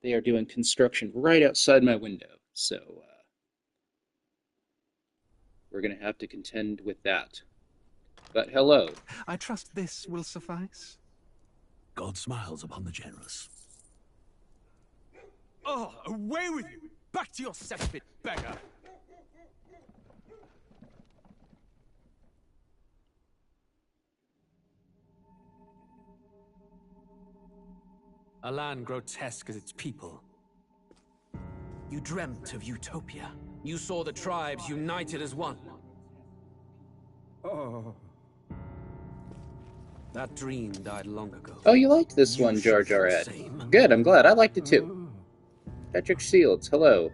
They are doing construction right outside my window, so we're going to have to contend with that. But hello. I trust this will suffice. God smiles upon the generous. Oh, away with you! Back to your cesspit, beggar! A land grotesque as its people. You dreamt of utopia. You saw the tribes united as one. Oh. That dream died long ago. Oh, you liked this one, Jar Jar Ed. Good, I'm glad. I liked it too. Patrick Shields, hello.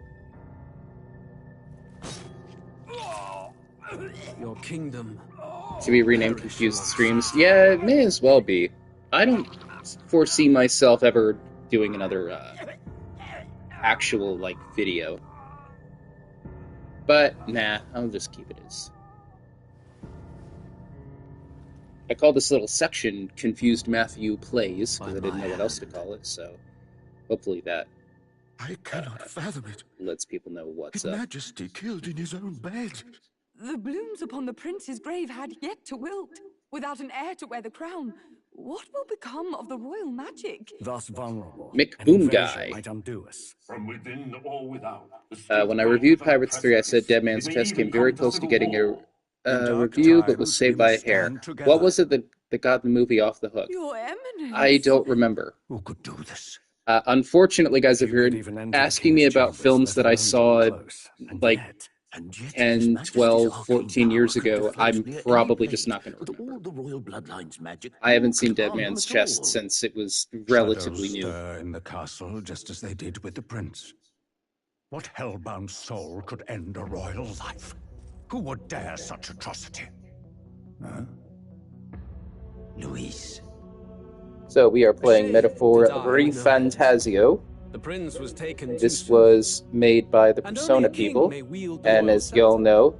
Your kingdom. Should we rename Confused Streams? Yeah, it may as well be. I don't foresee myself ever doing another actual, like, video. But, nah, I'll just keep it as... I call this little section Confused Matthew Plays, because I didn't know what else to call it, so hopefully that I cannot fathom it. lets people know what's His up. Majesty killed in his own bed. The blooms upon the prince's grave had yet to wilt. Without an heir to wear the crown, what will become of the royal magic? Thus vulnerable, Mick an Boom invasion Guy. might undo us. From within or without. When I reviewed Pirates 3, I said Dead Man's Chest came very close to getting a review, but was saved by a hair. What was it that got the movie off the hook? Your Eminence. I don't remember. Who could do this? Unfortunately, guys, if you're asking me about films that I saw, like, 10, 12, 14 years ago, I'm probably just not going to remember. The royal bloodline's magic. I haven't seen Dead Man's Chest since it was relatively new. Stir in the castle just as they did with the prince. What hellbound soul could end a royal life? Who would dare such atrocity? Huh? Luis. So we are playing Metaphor ReFantazio. The prince was taken This was made by the Persona people, and as you all know,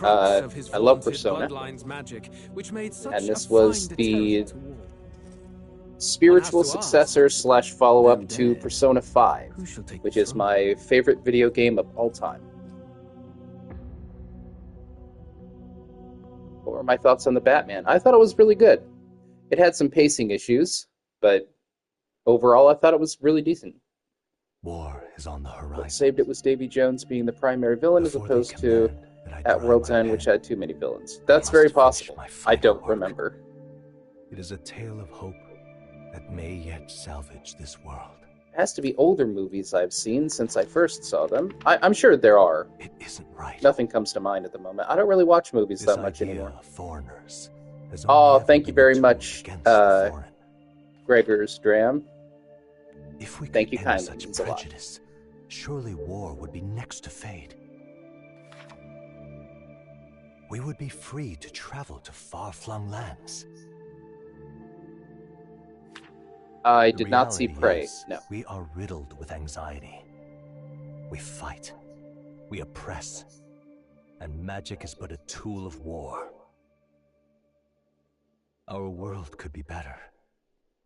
I love Persona, and this was the spiritual successor slash follow-up to Persona 5, which is my favorite video game of all time. What were my thoughts on the Batman? I thought it was really good. It had some pacing issues, but overall I thought it was really decent. War is on the horizon. What saved it was Davy Jones being the primary villain as opposed to At World's End, which had too many villains. That's very possible. I don't remember. It is a tale of hope that may yet salvage this world. It has to be older movies I've seen since I first saw them. I'm sure there are. It isn't right. Nothing comes to mind at the moment. I don't really watch movies This that much idea anymore. of foreigners has Oh, only thank ever you been very a tool much, against the foreign. Gregor's Dram. If we Thank could you end kindly, such means a lot. prejudice, surely war would be next to fade. We would be free to travel to far-flung lands. I The did not see reality Prey, is, no. We are riddled with anxiety. We fight. We oppress. And magic is but a tool of war. Our world could be better.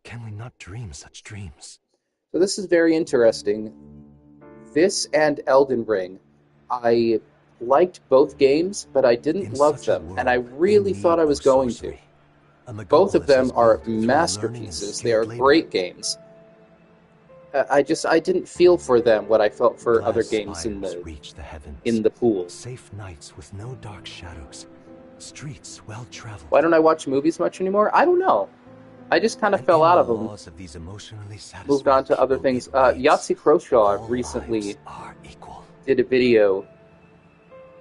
Can we not dream such dreams? So this is very interesting. This and Elden Ring, I liked both games, but I didn't In love such a them, world, and I we really need thought I was no going to. sorcery. Both of them are through masterpieces. They learning are and skilled great labor. games. I didn't feel for them what I felt for other Glass games in spires reach the heavens. the pool. Safe nights with no dark shadows. Streets well traveled. Why don't I watch movies much anymore? I don't know. I just kind of fell out of them. Moved on to other things. Yahtzee Croshaw recently did a video.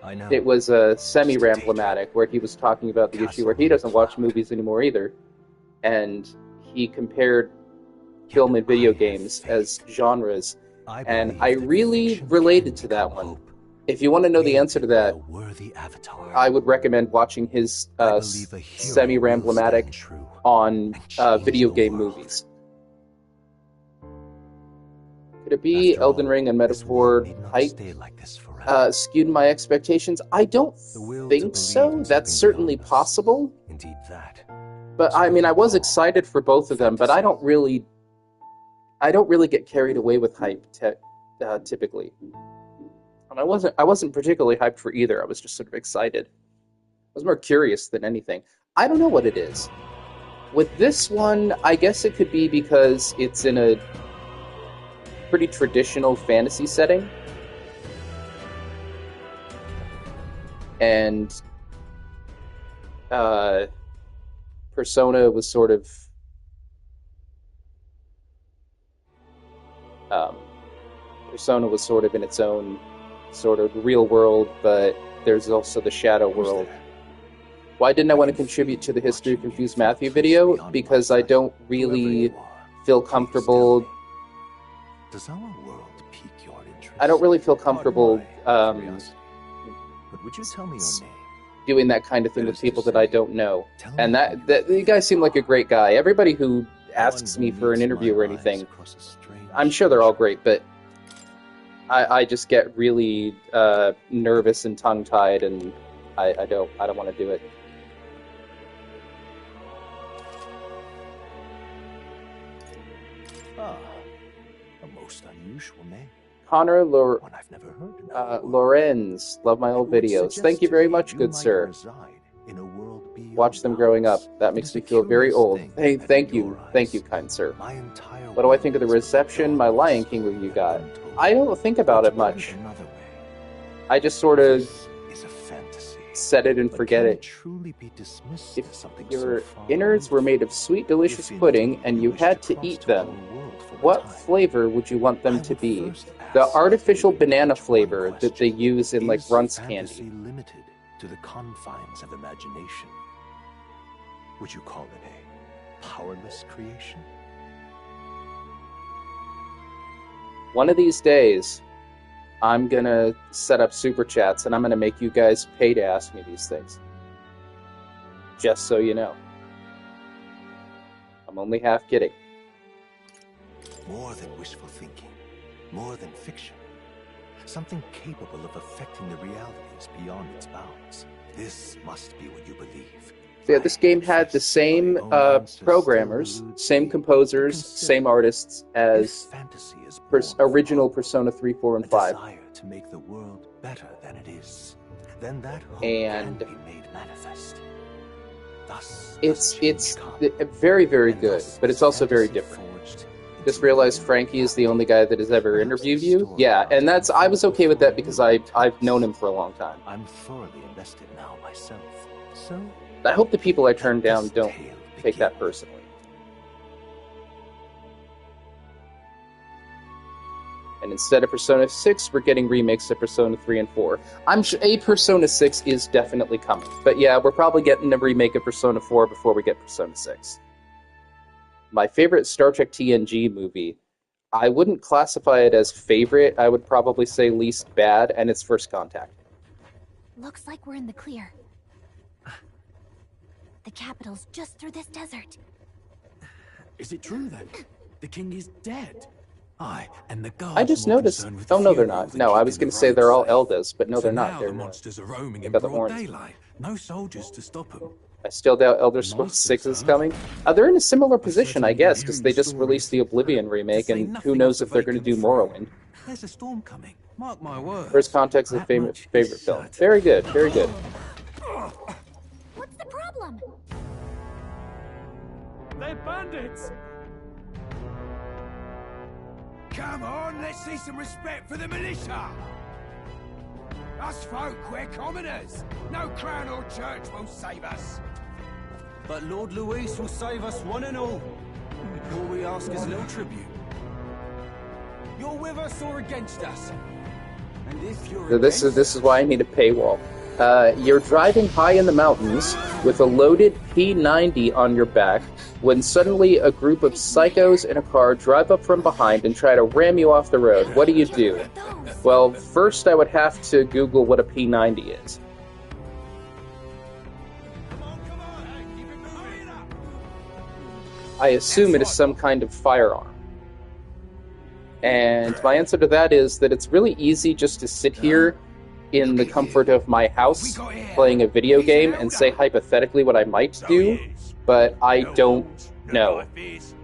I know. It was semi-ramblematic where he was talking about the issue where he doesn't watch movies anymore either. And he compared film and video games as genres. And I really related to that one. If you want to know the answer to that, I would recommend watching his semi-ramblematic on video game movies. Could it be Elden Ring and Metaphor height skewed my expectations? I don't think so. That's certainly possible. Indeed that. But I mean, I was excited for both of them, but I don't really I don't really get carried away with hype typically. And I wasn't particularly hyped for either. I was just sort of excited. I was more curious than anything. I don't know what it is. With this one, I guess it could be because it's in a pretty traditional fantasy setting. And Persona was sort of in its own sort of real world, but there's also the shadow world. Why didn't I want to contribute to the History of Confused Matthew video? Because I don't really feel comfortable. Does our world pique your interest? I don't really feel comfortable But would you tell me your name? doing that kind of thing with people that I don't know. And that you guys seem like a great guy. Everybody who asks me for an interview or anything, I'm sure they're all great, but I just get really nervous and tongue-tied, and I don't want to do it. Ah, a most unusual name. Connor One I've never heard. Lorenz, love my old videos. Thank you very much, good sir. Watch them growing up. That makes me feel very old. Hey, thank you, kind sir. What do I think of the reception my Lion King review got? I don't think about it much. I just sort of set it and forget it. If your innards were made of sweet, delicious pudding and you had to eat them, what flavor would you want them to be? The artificial banana flavor that they use in like Runts candy. Limited to the confines of imagination. Would you call it a powerless creation? One of these days, I'm gonna set up super chats and I'm gonna make you guys pay to ask me these things. Just so you know. I'm only half kidding. More than wishful thinking, more than fiction. Something capable of affecting the realities beyond its bounds. This must be what you believe. So yeah, this game had the same programmers, same composers, same artists as original Persona 3, 4, and 5. Desire to make the world better than it is. Then that hope and can be made manifest. Thus, it's very, very good, but it's also very different. Just realized Frankie is the only guy that has ever interviewed you. Yeah, and I was okay with that because I've known him for a long time. I'm thoroughly invested now myself. So I hope the people I turn down don't take that personally. And instead of Persona 6, we're getting remakes of Persona 3 and 4. I'm sure a Persona 6 is definitely coming. But yeah, we're probably getting a remake of Persona 4 before we get Persona 6. My favorite Star Trek TNG movie, I wouldn't classify it as favorite. I would probably say least bad, and it's First Contact. Looks like we're in the clear. The capital's just through this desert. Is it true then? The king is dead. Aye, and the guards I just noticed. Oh no, they're not. No, I was going to say they're all Eldas, but no, they're not. They're the monsters are roaming in got the broad horns. daylight. No soldiers to stop them. I still doubt Elder Scrolls 6 is coming. They're in a similar position, I guess, because they just released the Oblivion remake, and who knows if they're going to do Morrowind. There's a storm coming. Mark my words. First Contact is a favorite film. Very good, very good. What's the problem? They're bandits! Come on, let's see some respect for the militia! Us folk, we're commoners! No crown or church will save us! But Lord Luis will save us one and all. All we ask is a little tribute. You're with us or against us? And if you're So this is why I need a paywall. You're driving high in the mountains with a loaded P90 on your back when suddenly a group of psychos in a car drive up from behind and try to ram you off the road. What do? Well, first I would have to Google what a P90 is. I assume it is some kind of firearm. And my answer to that is that it's really easy just to sit here in the comfort of my house playing a video game and say hypothetically what I might do, but I don't No.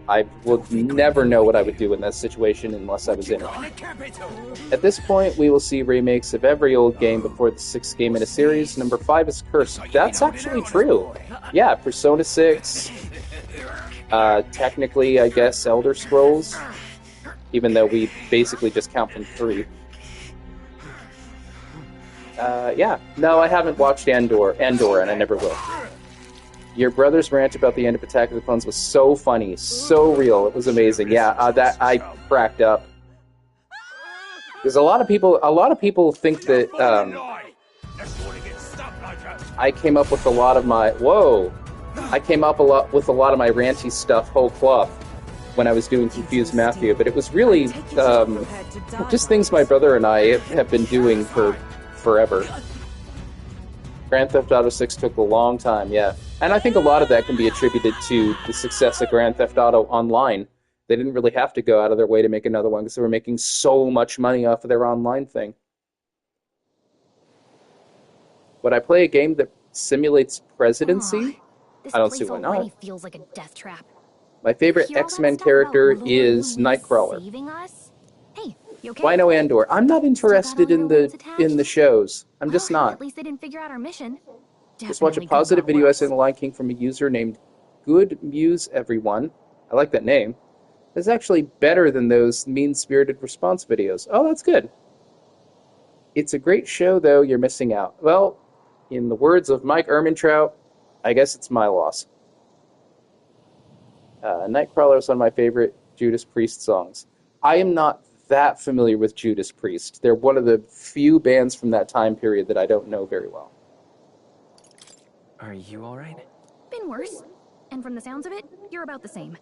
I would never know what I would do in that situation unless I was in it. At this point, we will see remakes of every old game before the 6th game in a series. Number 5 is Cursed. That's actually true. Yeah, Persona 6. Technically, I guess, Elder Scrolls. Even though we basically just count from 3. Yeah. No, I haven't watched Andor, and I never will. Your brother's rant about the end of Attack of the Clones was so funny, so real. It was amazing. Yeah, that I cracked up. Because a lot of people think that I came up with a lot of my ranty stuff whole cloth when I was doing Confused Matthew, but it was really just things my brother and I have been doing for forever. Grand Theft Auto 6 took a long time, yeah. And I think a lot of that can be attributed to the success of Grand Theft Auto Online. They didn't really have to go out of their way to make another one because they were making so much money off of their online thing. Would I play a game that simulates presidency? I don't see why not. Feels like a death trap. My favorite X-Men character is Nightcrawler. Hey, you okay? Why no Andor? I'm not interested in the shows. I'm just not. At least they didn't figure out our mission. Just watch a positive video essay on The Lion King from a user named Good Muse Everyone. I like that name. It's actually better than those mean-spirited response videos. Oh, that's good. It's a great show, though. You're missing out. Well, in the words of Mike Ehrmantraut, I guess it's my loss. Nightcrawler is one of my favorite Judas Priest songs. I am not that familiar with Judas Priest. They're one of the few bands from that time period that I don't know very well. Are you alright? Been worse. And from the sounds of it, you're about the same.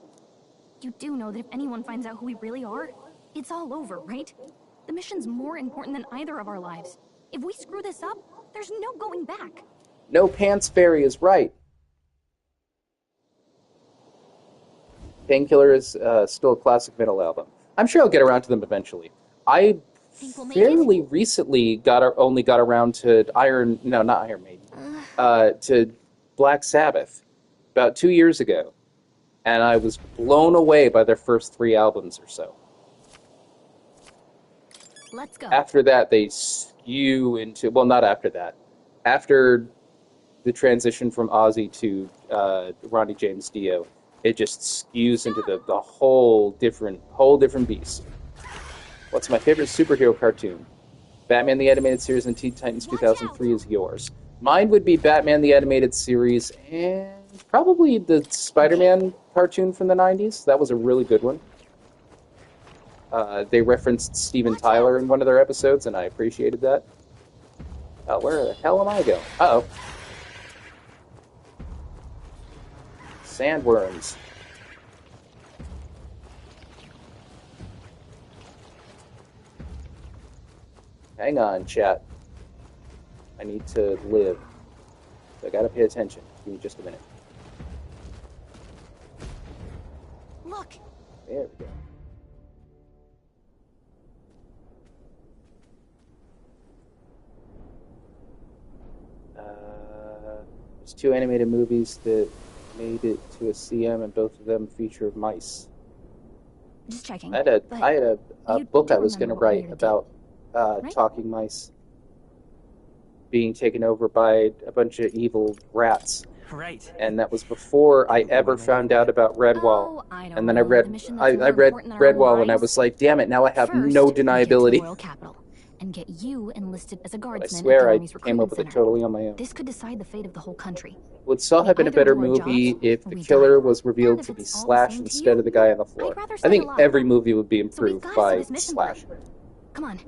You do know that if anyone finds out who we really are, it's all over, right? The mission's more important than either of our lives. If we screw this up, there's no going back. No Pants Fairy is right. Painkiller is still a classic metal album. I'm sure I'll get around to them eventually. I fairly recently only got around to to Black Sabbath about 2 years ago, and I was blown away by their first 3 albums or so. Let's go. After that, they skew into... Well, not after that. After the transition from Ozzy to Ronnie James Dio, it just skews into the whole different beast. What's my favorite superhero cartoon? Batman the Animated Series and Teen Titans 2003 is yours. Mine would be Batman the Animated Series and probably the Spider-Man cartoon from the 90s. That was a really good one. They referenced Steven Tyler in one of their episodes, and I appreciated that. Where the hell am I going? Uh-oh. Sandworms. Hang on, chat. I need to live. So I gotta pay attention. Give me just a minute. Look. There we go. There's 2 animated movies that made it to a CM, and both of them feature mice. Just checking. I had a book I was going to write about talking mice being taken over by a bunch of evil rats. Right. And that was before I ever found out about Redwall. And then I read Redwall, and I was like, damn it, now I have no deniability. And get you enlisted as a guardsman. I swear I came up with it totally on my own. This could decide the fate of the whole country. Would Saw have been a better movie if the killer was revealed to be Slash instead of the guy on the floor? I think every movie would be improved by Slash. Come on.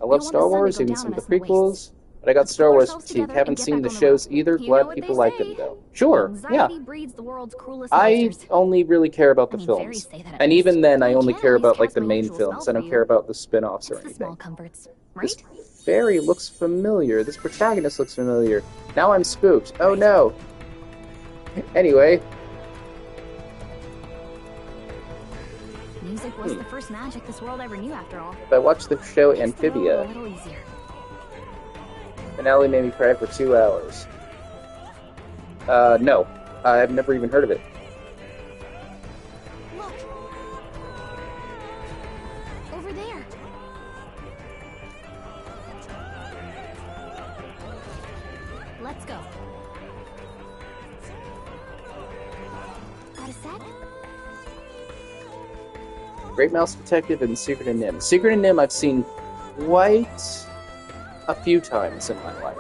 I love Star Wars, even some of the prequels, but I got Star Wars fatigue. Haven't seen the shows either. Glad people like them, though. Sure, yeah. I only really care about the films. And even then, I only care about, like, the main films. I don't care about the spin-offs or anything. This fairy looks familiar. This protagonist looks familiar. Now I'm spooked. Oh no. Anyway. Music was the first magic this world ever knew, after all. I watched the show Amphibia. Finale made me cry for 2 hours. No. I've never even heard of it. Over there. Let's go. Got a sec? Great Mouse Detective and Secret of Nim. Secret of Nim I've seen quite a few times in my life.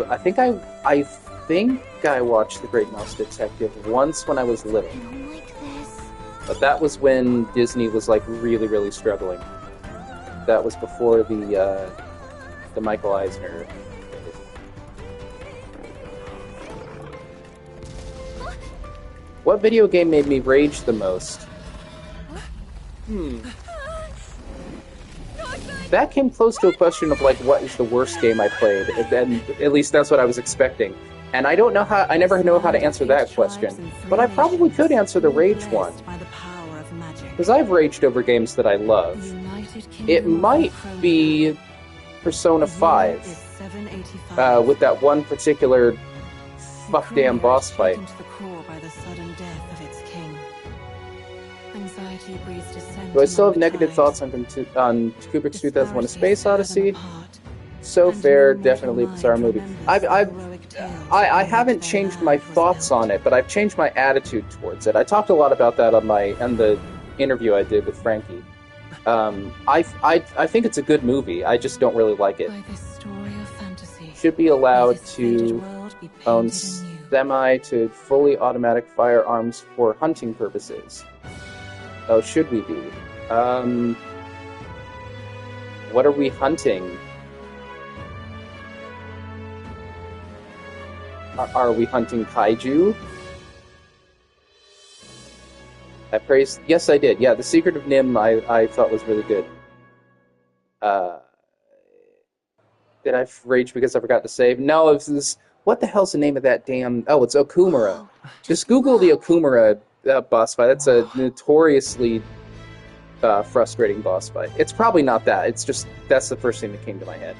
I think I watched The Great Mouse Detective once when I was little. I don't like this. But that was when Disney was like really, really struggling. That was before the Michael Eisner. What video game made me rage the most? That came close to a question of like, what is the worst game I played? And at least that's what I was expecting. And I don't know how. I never know how to answer that question. But I probably could answer the rage one, because I've raged over games that I love. It might be Persona 5, with that one particular fuck damn boss fight. Do I still have negative thoughts on Kubrick's 2001: A Space Odyssey? So fair, definitely a bizarre movie. I haven't changed my thoughts on it, but I've changed my attitude towards it. I talked a lot about that on the interview I did with Frankie. I think it's a good movie. I just don't really like it. Should be allowed to own semi to fully automatic firearms for hunting purposes. Oh, should we be? What are we hunting? Are we hunting kaiju? I praised... Yes, I did. Yeah, The Secret of Nim I thought was really good. Did I rage because I forgot to save? No, it was... What the hell's the name of that damn... Oh, it's Okumura. Just Google the Okumura boss fight. That's a notoriously frustrating boss fight. It's probably not that. It's just... That's the first thing that came to my head.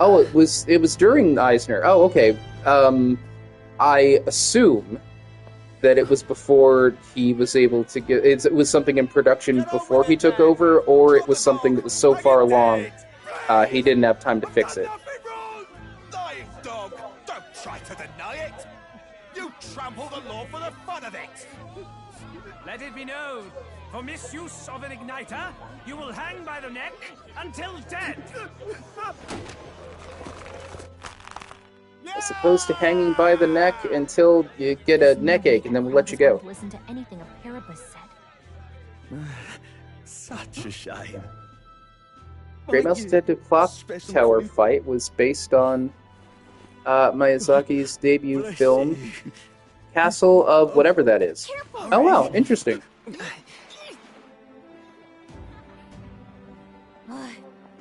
Oh, it was during Eisner. Oh, okay. I assume that it was before he was able to get... It was something in production before he took over, or it was something that was so far along he didn't have time to fix it. Lying dog! Don't try to deny it! You trample the law for the fun of it! Let it be known, for misuse of an igniter, you will hang by the neck until dead! As opposed to hanging by the neck until you get a neck ache, and then we'll let you go. Listen to anything a Parapus said. Such a shame. Great Mouse Detective Clock Tower fight was based on Miyazaki's debut film, Castle of whatever that is. Oh wow, interesting.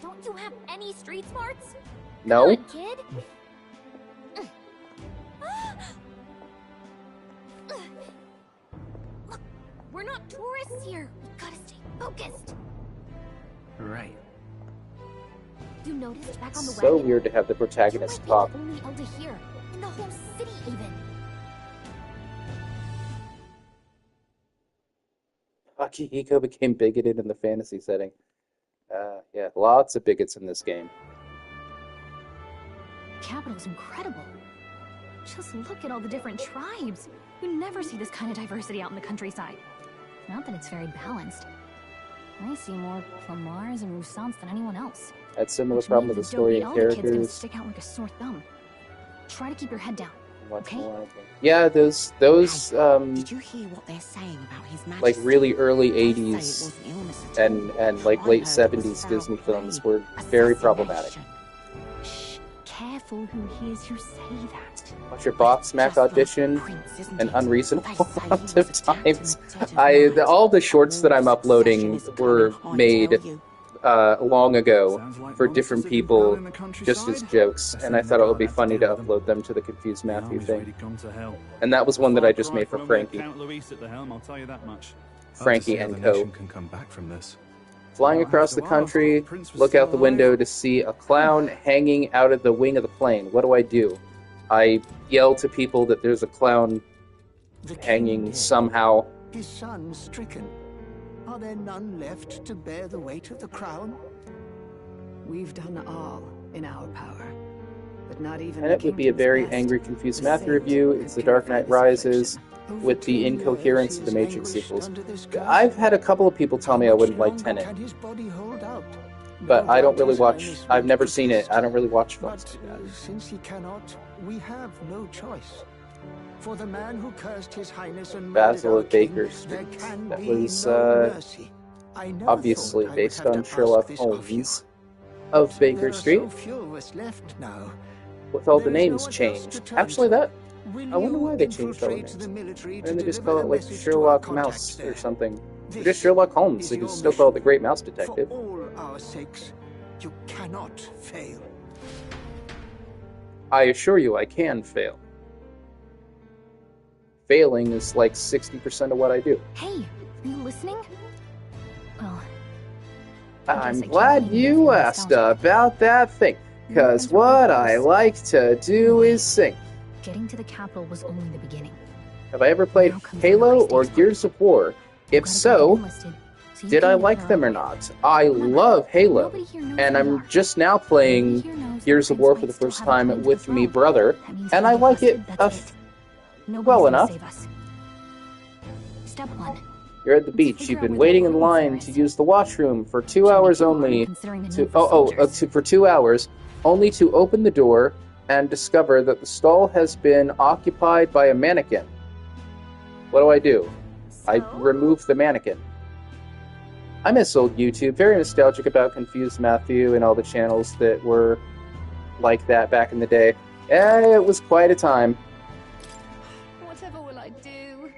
Don't you have any street smarts? No. Good kid. Look, we're not tourists here. We gotta stay focused. Right. You noticed back on the So wagon? weird to have the protagonist talk. You might be the only elder here in the whole city, even. Akihiko became bigoted in the fantasy setting. Yeah, lots of bigots in this game. Capital's incredible. Just look at all the different tribes. You never see this kind of diversity out in the countryside. Not that it's very balanced. I see more Plamars and Roussants than anyone else. Had similar problem with the story and Kids gonna characters. stick out like a sore thumb. Try to keep your head down. Okay? Yeah, those Did you hear what they're saying about His Majesty? like really early 80s and like late 70s Disney films were very problematic. Shh, careful who hears you say that. Watch your box Mac audition an unreasonable amount of times. All the shorts that I'm uploading were made long ago for different people, just as jokes, and I thought it would be funny to upload them to the Confused Matthew thing. And that was one that I just made for Frankie. Frankie and Co. Flying across the country, look out the window to see a clown hanging out of the wing of the plane. What do? I yell to people that there's a clown hanging somehow. His son stricken. Are there none left to bear the weight of the crown? We've done all in our power, but not even. And it would be a very angry, confused Matthew review. It's The Dark Knight Rises with the incoherence of the Matrix sequels. I've had a couple of people tell me I wouldn't like Tenet, but I don't really watch. I've never seen it. I don't really watch films like that. Since he cannot, we have no choice. For the man who cursed His Highness and Basil of Baker Street. That was obviously based on Sherlock Holmes of Baker Street. With all the names changed. Actually, I wonder why they changed all the names. Why didn't they just call it like Sherlock Mouse or something? They're just Sherlock Holmes. They could still call it the Great Mouse Detective. For all our sakes, you cannot fail. I assure you, I can fail. Failing is like 60% of what I do. Hey, are you listening? Well, I'm glad you asked about that thing, because what I like to do is sing. Getting to the capital was only the beginning. Have I ever played Halo or Gears of War? If so, did I like them or not? I love Halo, and I'm just now playing Gears of War for the first time with me brother, and I like it well enough. Step 1. You're at the beach. You've been waiting in line to use the washroom for 2 hours only. For 2 hours, only to open the door and discover that the stall has been occupied by a mannequin. What do? I remove the mannequin. I miss old YouTube. Very nostalgic about Confused Matthew and all the channels that were like that back in the day. Yeah, it was quite a time. Whatever will I do?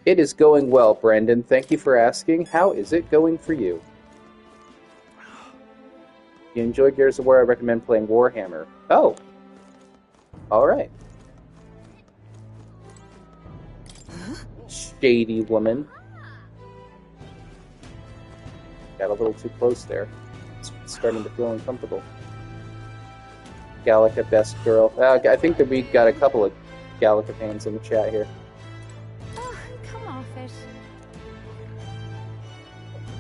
It is going well, Brendan. Thank you for asking. How is it going for you? If you enjoy Gears of War, I recommend playing Warhammer. Oh. Alright. Shady woman. Got a little too close there. It's starting to feel uncomfortable. Gallica, best girl. I think that we got a couple of Gallica fans in the chat here. Oh, come off it.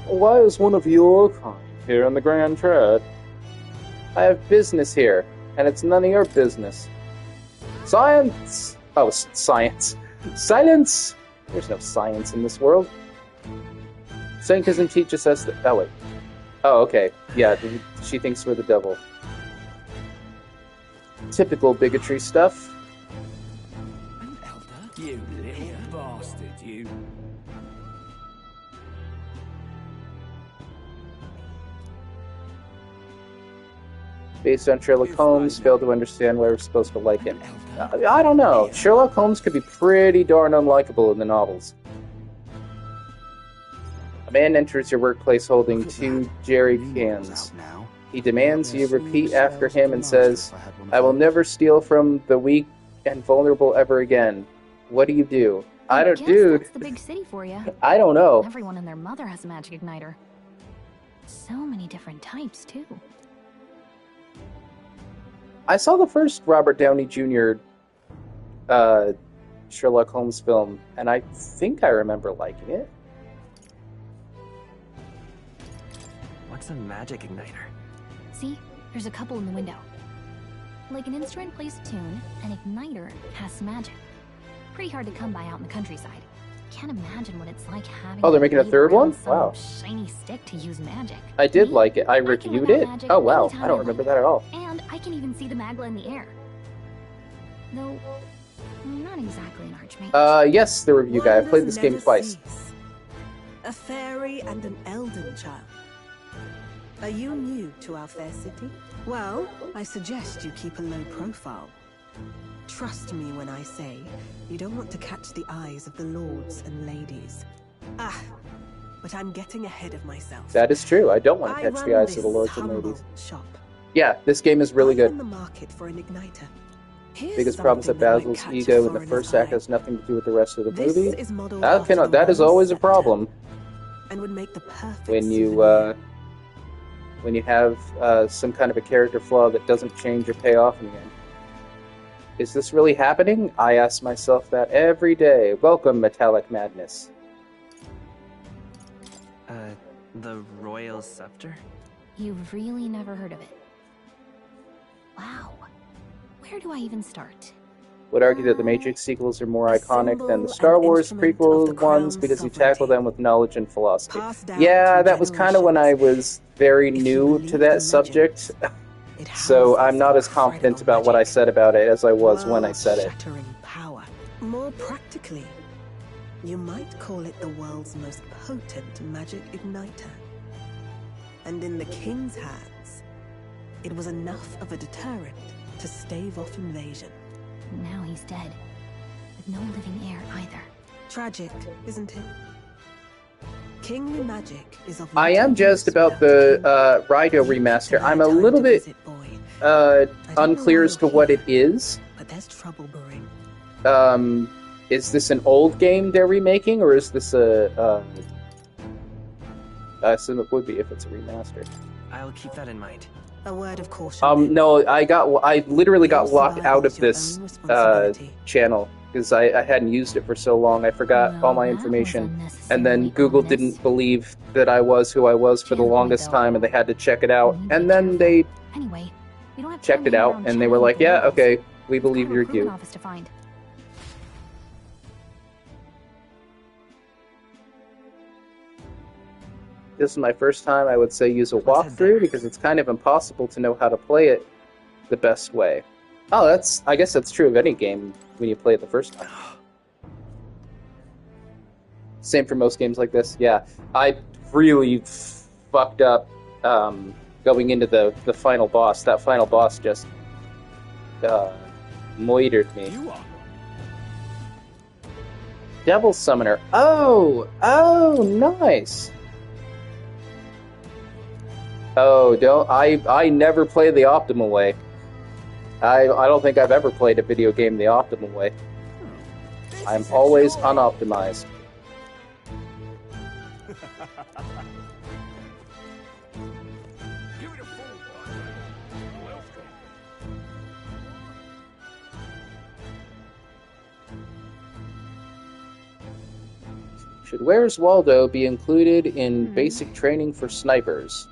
Why is one of your kind here in the Grand Trad? I have business here, and it's none of your business. Science! Oh, science. Silence! There's no science in this world. Sanctism teaches us that... Oh, wait. Oh, okay. Yeah, she thinks we're the devil. Typical bigotry stuff. You little bastard, you. Based on Sherlock Holmes, failed to understand why we're supposed to like him. I don't know. Sherlock Holmes could be pretty darn unlikable in the novels. A man enters your workplace holding 2 jerry cans. He demands you repeat after him and says, "I will never steal from the weak and vulnerable ever again." What do? I don't, dude. That's the big city for you. I don't know. Everyone and their mother has a magic igniter. So many different types, too. I saw the first Robert Downey Jr. Sherlock Holmes film, and I think I remember liking it. What's a magic igniter? See? There's a couple in the window. Like an instrument plays a tune, an igniter casts magic. Pretty hard to come by out in the countryside. Can't imagine what it's like having. Oh, they're making a third one? Wow. Shiny stick to use magic. I did like it. I reviewed it. Oh wow, I don't remember that at all. And I can even see the magla in the air. Though, not exactly an archmage. Yes, the review guy. I played this game twice. A fairy and an elden child. Are you new to our fair city? Well, I suggest you keep a low profile. Trust me when I say, you don't want to catch the eyes of the lords and ladies. But I'm getting ahead of myself. That is true. I don't want to catch the eyes of the lords and ladies. Yeah, this game is really good. In the market for an igniter. Biggest problem is that Basil's ego in the first act has nothing to do with the rest of the movie. That is always a problem. And would make the perfect when you when you have some kind of a character flaw that doesn't change or pay off in the end. Is this really happening? I ask myself that every day. Welcome, Metallic Madness. The Royal Scepter? You've really never heard of it. Wow. Where do I even start? Would argue that the Matrix sequels are more iconic than the Star Wars prequel ones because you tackle them with knowledge and philosophy. Yeah, that was kind of when I was very new to that subject, so I'm not as confident about what I said about it as I was when I said it. Power. More practically, you might call it the world's most potent magic igniter. And in the King's hands, it was enough of a deterrent to stave off invasion. Now he's dead, with no living heir either. Tragic, isn't it? Kingly magic is of I am jazzed about the Raido remaster. I'm a little bit unclear as to what it is. But there's trouble brewing. Is this an old game they're remaking, or is this a... I assume it would be if it's a remaster. I'll keep that in mind. A word of caution. No, I literally got locked out of this channel because I hadn't used it for so long. I forgot all my information, and then Google didn't believe that I was who I was for the longest time, and they had to check it out. And then they checked it out, and they were like, "Yeah, okay, we believe you're you." This is my first time, I would say, use a walkthrough because it's kind of impossible to know how to play it the best way. Oh, I guess that's true of any game when you play it the first time. Same for most games like this. Yeah, I really fucked up going into the final boss. That final boss just moitered me. Devil Summoner. Oh, nice. Oh, I never play the optimal way. I don't think I've ever played a video game the optimal way. I'm always unoptimized. Should Where's Waldo be included in basic training for snipers?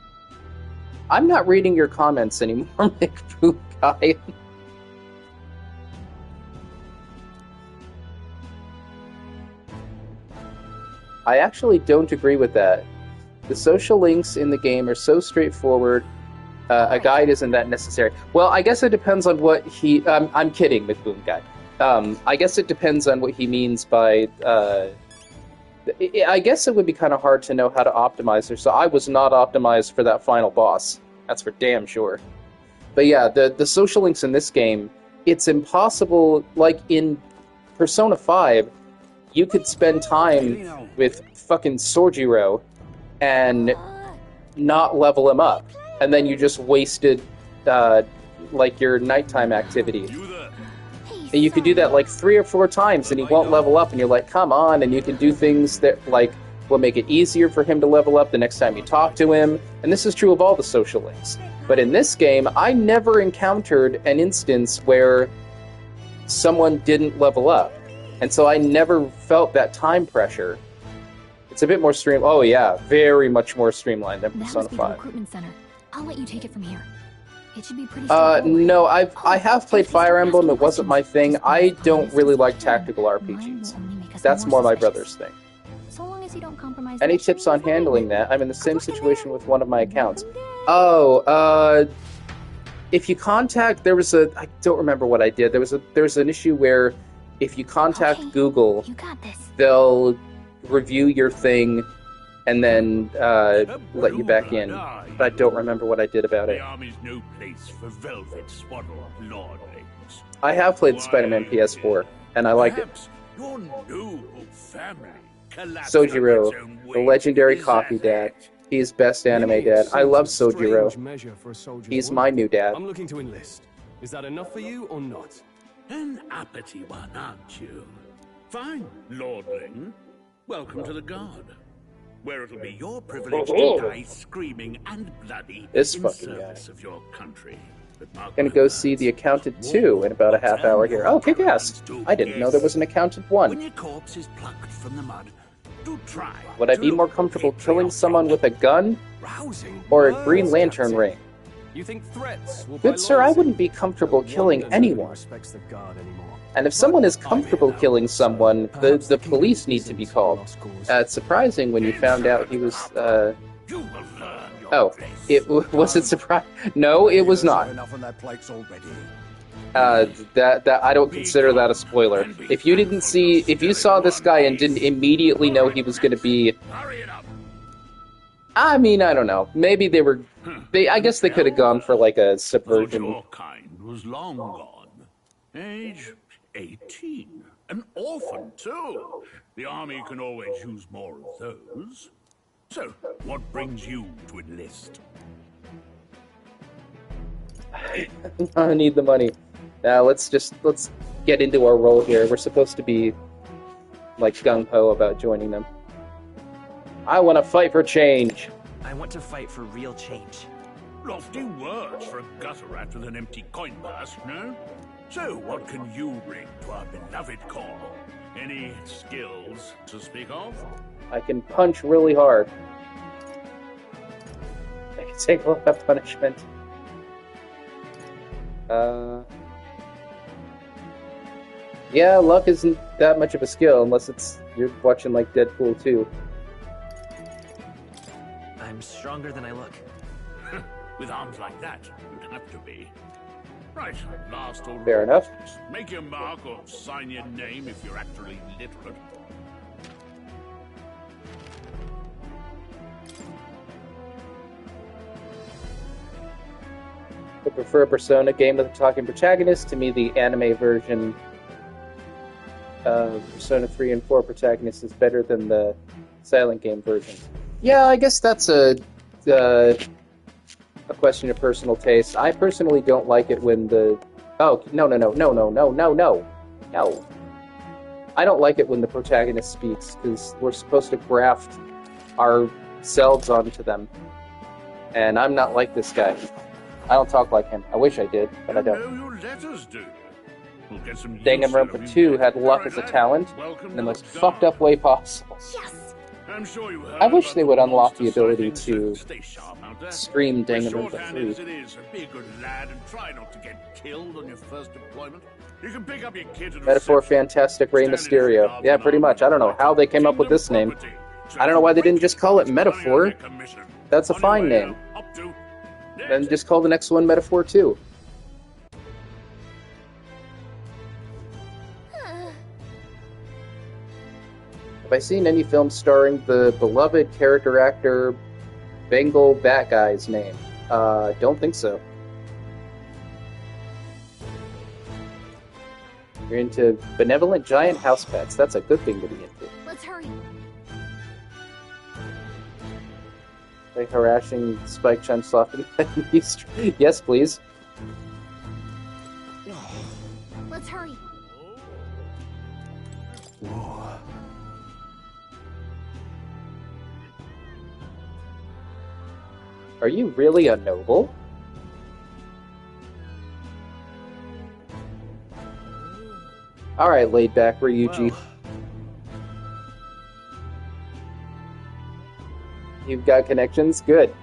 I'm not reading your comments anymore, McBoo guy. I actually don't agree with that. The social links in the game are so straightforward, a guide isn't that necessary. Well, I guess it depends on what he... I'm kidding, McBoom guy. I guess it depends on what he means by... I guess it would be kind of hard to know how to optimize her, so I was not optimized for that final boss. That's for damn sure. But yeah, the social links in this game, it's impossible. Like in Persona 5, you could spend time with fucking Sorjiro and not level him up, and then you just wasted like your nighttime activity. And you could do that like 3 or 4 times and he won't level up, and you're like, come on, and you can do things that like will make it easier for him to level up the next time you talk to him. And this is true of all the social links. But in this game, I never encountered an instance where someone didn't level up. And so I never felt that time pressure. It's a bit more oh yeah, very much more streamlined than Persona 5. Recruitment center. I'll let you take it from here. It should be pretty no, I have played Fire Emblem. It wasn't my thing. I don't really like tactical RPGs. That's more my brother's thing. So long as you don't compromise. Any tips on handling that? I'm in the same situation with one of my accounts. Oh, if you contact, I don't remember what I did. There's an issue where if you contact Google, they'll review your thing and then let you back in. But I don't remember what I did about it. The army's no place for velvet swaddled lordlings. I have played Spider-Man PS4, and I liked it. Your noble family Sojiro, the legendary coffee dad. He's best anime dad. I love Sojiro. He's my new dad. I'm looking to enlist. Is that enough for you or not? An uppity one, aren't you? Fine, lordling. Welcome to the guard. where it'll be your privilege to die screaming and bloody This in fucking guy. service of your country. Gonna go see The Accountant 2 in about a half hour here. Oh, kick ass! I didn't know there was an Accountant 1. When your corpse is plucked from the mud, do try. Would I be more comfortable killing someone with a gun or a Green Lantern ring? You think threats will Good sir, I wouldn't be comfortable killing anyone. And if someone is comfortable killing someone, the police need to be called. It's surprising when you found out he was, Oh, was it surprising? No, it was not. That I don't consider that a spoiler. If you saw this guy and didn't immediately know he was going to be, I mean, I don't know. Maybe I guess they could have gone for like a subversion. Your kind was long gone. Age 18. An orphan, too. The army can always use more of those. So, what brings you to enlist? I need the money. Now let's get into our role here. We're supposed to be like gung-ho about joining them. I want to fight for change. I want to fight for real change. Lofty words for a gutter rat with an empty coin purse, no? So, what can you bring to our beloved corps? Any skills to speak of? I can punch really hard. I can take a lot of punishment. Yeah, luck isn't that much of a skill unless you're watching like Deadpool 2. I'm stronger than I look. With arms like that, you'd have to be. Right, last order. Fair enough. Make your mark or sign your name if you're actually literate. I prefer a Persona game with a talking protagonist. To me, the anime version of Persona 3 and 4 protagonist is better than the silent game version. Yeah, I guess that's a question of personal taste. I personally don't like it when the... Oh, no. I don't like it when the protagonist speaks, because we're supposed to graft ourselves onto them. And I'm not like this guy. I don't talk like him. I wish I did, but I don't. Your letters do. We'll get some Danganronpa 2 had luck as a talent in the most fucked up way possible. Yes! I'm sure you I wish they would unlock the ability to stream Danganronpa 3. As it is, and be a good lad and try not to get killed on your first deployment. You can pick up your kid at Metaphor Fantastic Rey Mysterio. Yeah, pretty much. I don't know how they came up with this name. I don't know why they didn't just call it Metaphor. That's a fine name. Then just call the next one Metaphor 2. Have I seen any films starring the beloved character actor Bengal Bat Guy's name? Don't think so. You're into benevolent giant house pets. That's a good thing to be into. Let's hurry. Like harassing Spike Chunsoft in the East. Yes, please. Let's hurry. Are you really a noble? Alright, laid back Ryuji. You've got connections? Good.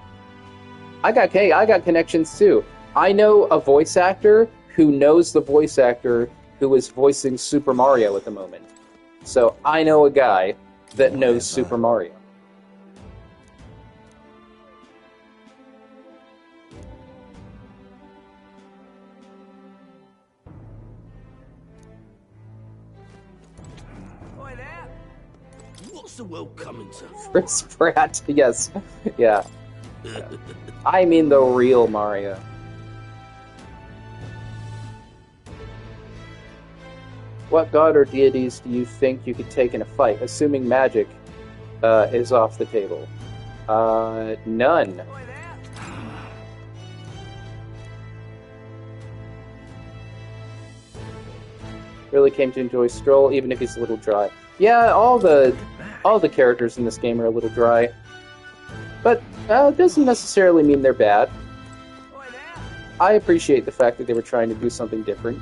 I got connections too. I know a voice actor who knows the voice actor who is voicing Super Mario at the moment. So I know a guy that knows Super Mario. What's the world coming to? Chris Pratt, yes. Yeah. I mean the real Mario. What god or deities do you think you could take in a fight, assuming magic is off the table? None. Really came to enjoy Stroll, even if he's a little dry. Yeah, all the all the characters in this game are a little dry. But it doesn't necessarily mean they're bad. I appreciate the fact that they were trying to do something different.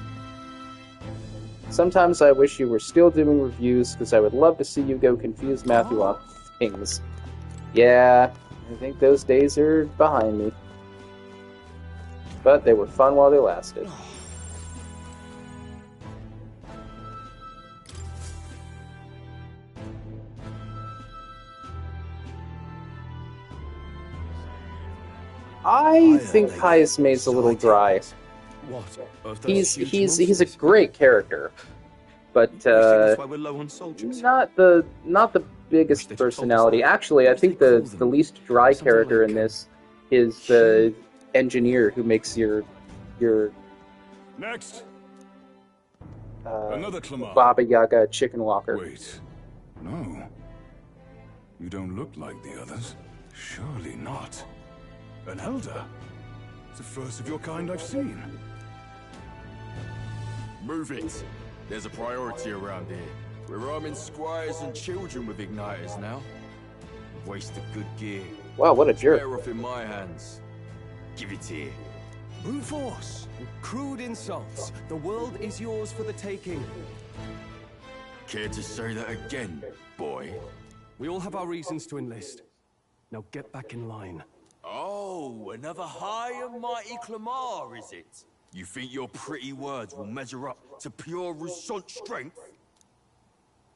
Sometimes I wish you were still doing reviews, because I would love to see you go confuse Matthew on things. Yeah, I think those days are behind me. But they were fun while they lasted. I think Caius May's a little dry. He's a great character, but not the biggest personality. Actually, I think the least dry character in this is the engineer who makes your next another Clamar. Baba Yaga chicken walker. Wait, no, you don't look like the others. Surely not. An elder. It's the first of your kind I've seen. Move it. There's a priority around here. We're arming squires and children with igniters now. Waste of good gear. Wow, what a jerk. Bear off in my hands. Give it here. Brute force. Crude insults. The world is yours for the taking. Care to say that again, boy? We all have our reasons to enlist. Now get back in line. Oh, another high and mighty Clamar, is it? You think your pretty words will measure up to pure Resont strength?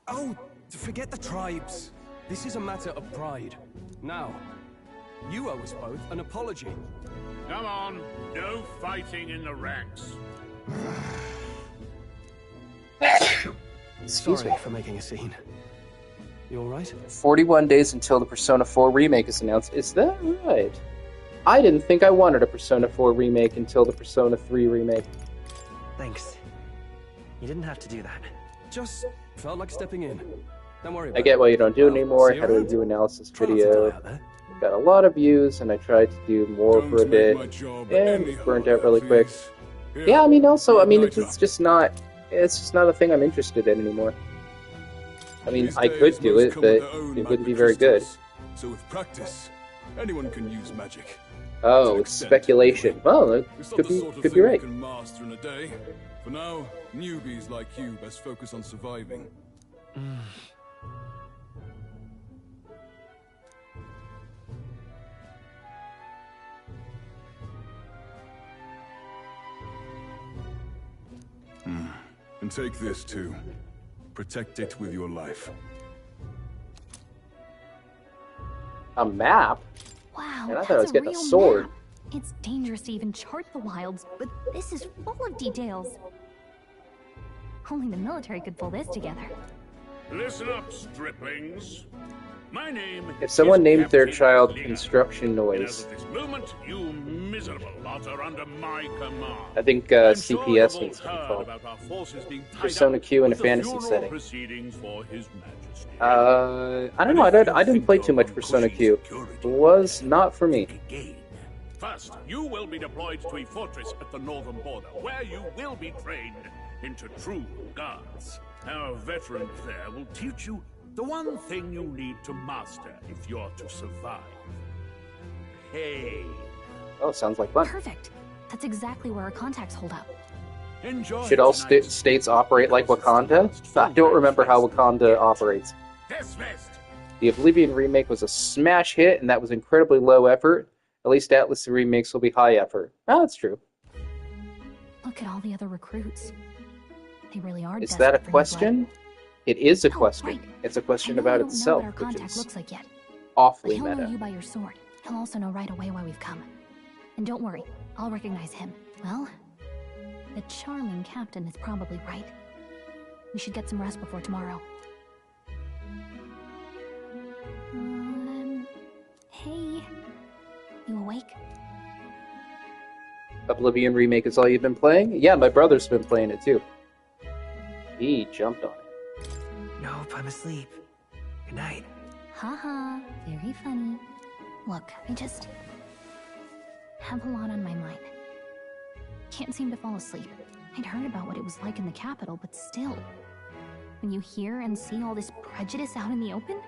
Oh, forget the tribes. This is a matter of pride. Now, you owe us both an apology. Come on, no fighting in the ranks. Sorry for making a scene. You alright? 41 days until the Persona 4 remake is announced. Is that right? I didn't think I wanted a Persona 4 remake until the Persona 3 remake. Thanks. You didn't have to do that. Just felt like stepping in. Don't worry about I get why you don't do it anymore. How do we do analysis video? Got a lot of views, and I tried to do more for a bit, and it burnt out really quick. Yeah, I mean, also, it's just not a thing I'm interested in anymore. I mean, I could do it, but it wouldn't be very good. So with practice, anyone can use magic. Oh, it's speculation. Well, that could be right. Can master in a day. For now, newbies like you best focus on surviving. And take this too. Protect it with your life. A map? Wow, and I thought I was that's a getting a real sword. map. It's dangerous to even chart the wilds, but this is full of details. Only the military could pull this together. Listen up, striplings. My name If someone is named their Captain child Lear. Construction And Noise, as of this moment, you miserable lot are under my command. I think I'm sure CPS you've needs to be all heard called. about our forces being tied Persona up Q in a with the fantasy funeral setting. proceedings for His Majesty. I don't know. I didn't play too much Persona Q. It was not for me. First, you will be deployed to a fortress at the northern border, where you will be trained into true guards. Our veterans there will teach you the one thing you need to master if you're to survive. Hey. Oh, sounds like fun. Perfect. That's exactly where our contacts hold out. Enjoy. Should all states operate like Wakanda? I don't remember how Wakanda operates. Dismissed. The Oblivion remake was a smash hit, and that was incredibly low effort. At least Atlas remakes will be high effort. Oh, that's true. Look at all the other recruits. They really are. Is that a desperate for new question? blood. It is a Oh, question. right. It's a question I know about you don't itself, know what our which contact is looks like yet. awfully But he'll know meta. you by your sword. He'll also know right away why we've come. And don't worry, I'll recognize him. Well, the charming captain is probably right. We should get some rest before tomorrow. Hey. You awake? Oblivion remake is all you've been playing? Yeah, my brother's been playing it too. He jumped on it. Nope, I'm asleep. Good night. Haha, very funny. Look, I just have a lot on my mind. Can't seem to fall asleep. I'd heard about what it was like in the capital, but still. When you hear and see all this prejudice out in the open,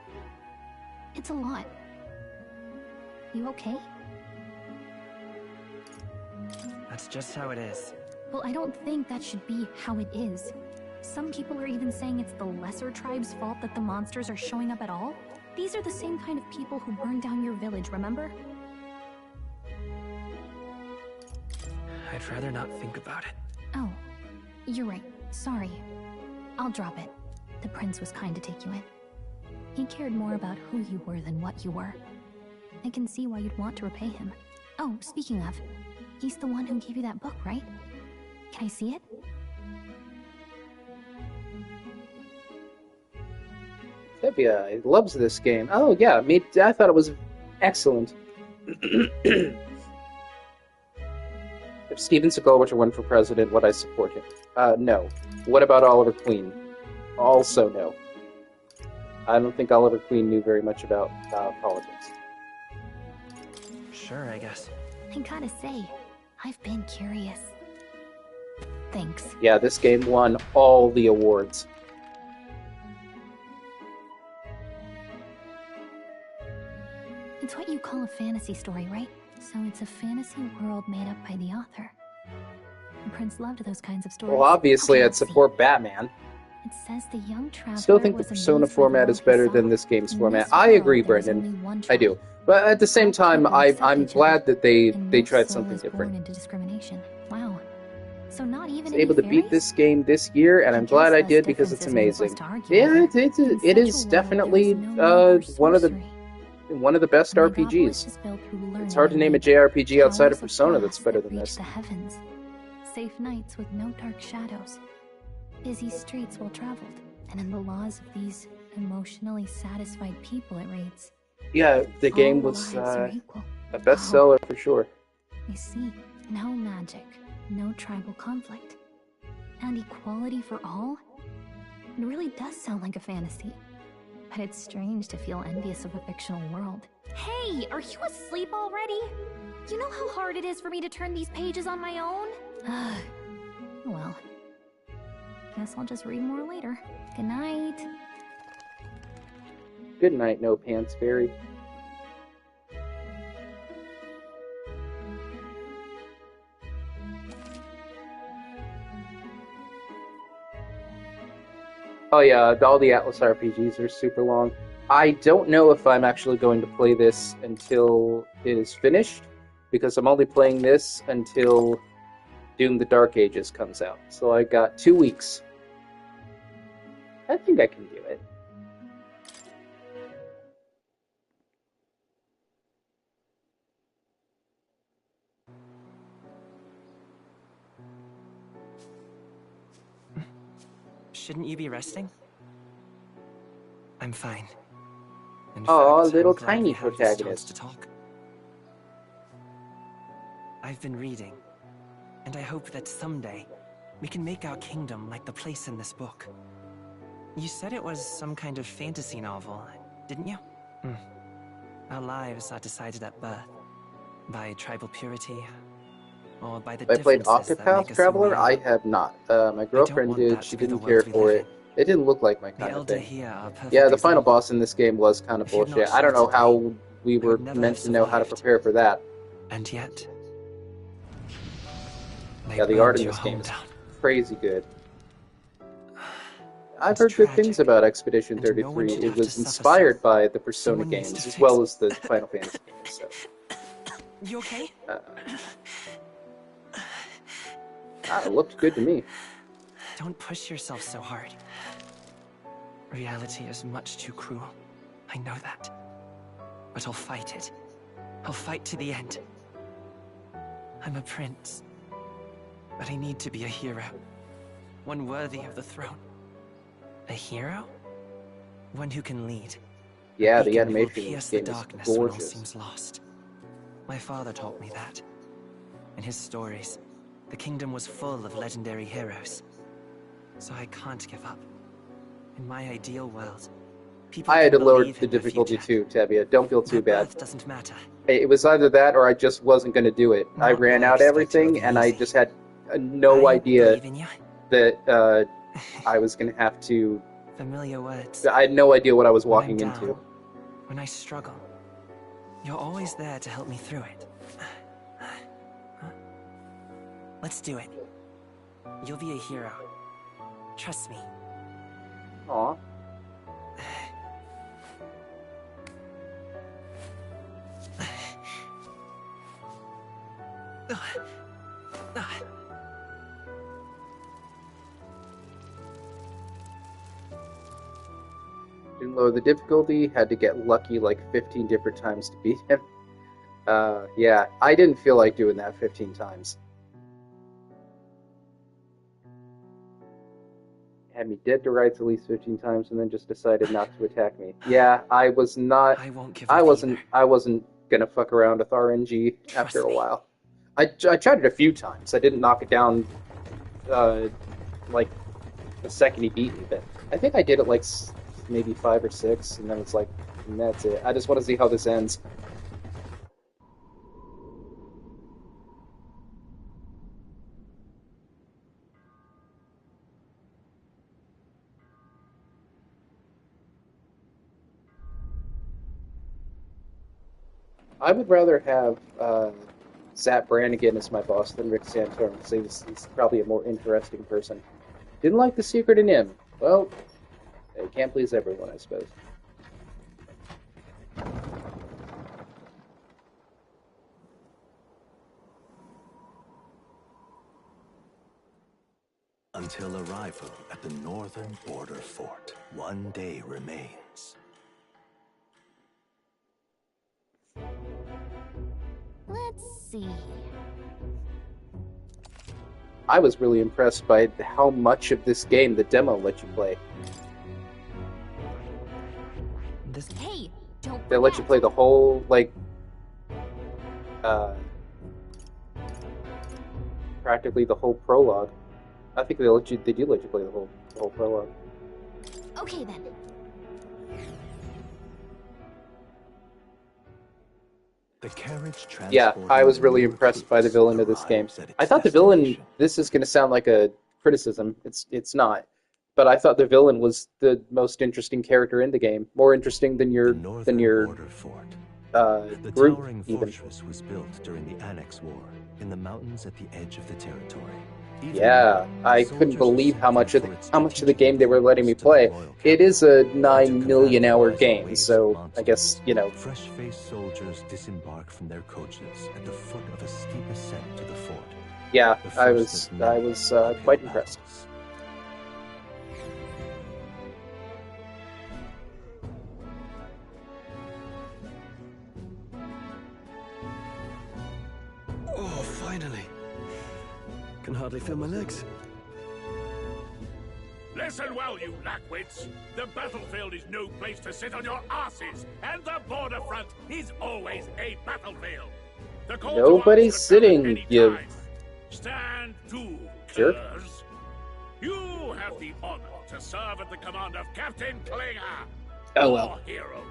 It's a lot. You okay? That's just how it is. Well, I don't think that should be how it is. Some people are even saying it's the lesser tribe's fault that the monsters are showing up at all. These are the same kind of people who burned down your village, remember? I'd rather not think about it. Oh, you're right. Sorry. I'll drop it. The prince was kind to take you in. He cared more about who you were than what you were. I can see why you'd want to repay him. Oh, speaking of, he's the one who gave you that book, right? Can I see it? Tevia, he loves this game. Oh yeah, I thought it was excellent. If Steven Seagal were to run for president, would I support him? No. What about Oliver Queen? Also no. I don't think Oliver Queen knew very much about politics. Sure, I guess. I gotta say, I've been curious. Thanks. Yeah, this game won all the awards. It's what you call a fantasy story, right? So it's a fantasy world made up by the author. And Prince loved those kinds of stories. Well, obviously I'd support Batman. It says the young traveler Still think the Persona format is better than this game's format. I agree, Brendan. I do. But at the same time, I'm glad that they tried something different. Into discrimination. Wow. So not even I was able to beat this game this year, and I'm glad I did because it's amazing. Yeah, it is definitely one of the best RPGs. It's hard to name a JRPG outside of Persona that's better than this. The heavens. Safe nights with no dark shadows. Busy streets well traveled, and in the laws of these emotionally satisfied people it reads. Yeah, the game was a bestseller for sure. I see. No magic, no tribal conflict, and equality for all? It really does sound like a fantasy. But it's strange to feel envious of a fictional world. Hey, are you asleep already? You know how hard it is for me to turn these pages on my own? Well, guess I'll just read more later. Good night. Good night, No Pants Fairy. Oh yeah, all the Atlas RPGs are super long. I don't know if I'm actually going to play this until it is finished, because I'm only playing this until Doom the Dark Ages comes out. So I got 2 weeks. I think I can do it. Shouldn't you be resting? I'm fine. Oh, little tiny protagonist. To talk. I've been reading, and I hope that someday we can make our kingdom like the place in this book. You said it was some kind of fantasy novel, didn't you? Our lives are decided at birth, by tribal purity, or by the I played differences that make Octopath us Traveler? who we are. I have not. My girlfriend did. She didn't care for it. It didn't look like my kind of thing. Yeah, the final boss in this game was kind of bullshit. I don't know how we were meant to know how to prepare for that. And yet... Yeah, the art in this game is crazy good. I've heard good things about Expedition 33. It was inspired by the Persona games, as well as the Final Fantasy games, so... You okay? It looked good to me. Don't push yourself so hard. Reality is much too cruel. I know that. But I'll fight it. I'll fight to the end. I'm a prince. But I need to be a hero. One worthy of the throne. A hero? One who can lead. Yeah, the animation in this this game is gorgeous. When all seems lost. My father taught me that. In his stories, the kingdom was full of legendary heroes. So I can't give up. In my ideal world, people I had to can lower believe the in their difficulty future. too, Tabia. Don't feel too bad. Birth doesn't matter. It was either that or I just wasn't going to do it. I ran out everything and I just had no idea that I was going to have to... Familiar words. I had no idea what I was walking into. when I struggle, you're always there to help me through it. Let's do it. You'll be a hero. Trust me. Aw. Didn't lower the difficulty, had to get lucky like 15 different times to beat him. Yeah, I didn't feel like doing that 15 times. Had me dead to rights at least 15 times and then just decided not to attack me. Yeah, I was not... I wasn't gonna fuck around with RNG after a while. I tried it a few times. I didn't knock it down like the second he beat me, but I think I did it like maybe 5 or 6, and then it's like, and that's it. I just want to see how this ends. I would rather have Zap Brannigan as my boss than Rick Santoro, because he's probably a more interesting person. Didn't like The Secret in him. Well, they can't please everyone, I suppose. Until arrival at the northern border fort, one day remains. Let's see. I was really impressed by how much of this game the demo let you play. Hey, don't They let you play the whole, like, practically the whole prologue. I think they do let you play the whole prologue. Okay then. The carriage yeah, I was really impressed by the villain of this game. I thought the villain, this is going to sound like a criticism, it's not, but I thought the villain was the most interesting character in the game, more interesting than your border fort. The group, towering fortress was built during the Annex War in the mountains at the edge of the territory. Yeah, I couldn't believe how much of the game they were letting me play. It is a 9 million hour game, so I guess, you know. Fresh-faced soldiers disembark from their coaches at the foot of a steep ascent to the fort. Yeah, I was quite impressed. Oh, finally. Can hardly feel my legs. Listen well, you lackwits. The battlefield is no place to sit on your asses, and the border front is always a battlefield. Nobody's sitting, you... Stand to, jerk. You have the honor to serve at the command of Captain Klinger. Oh well.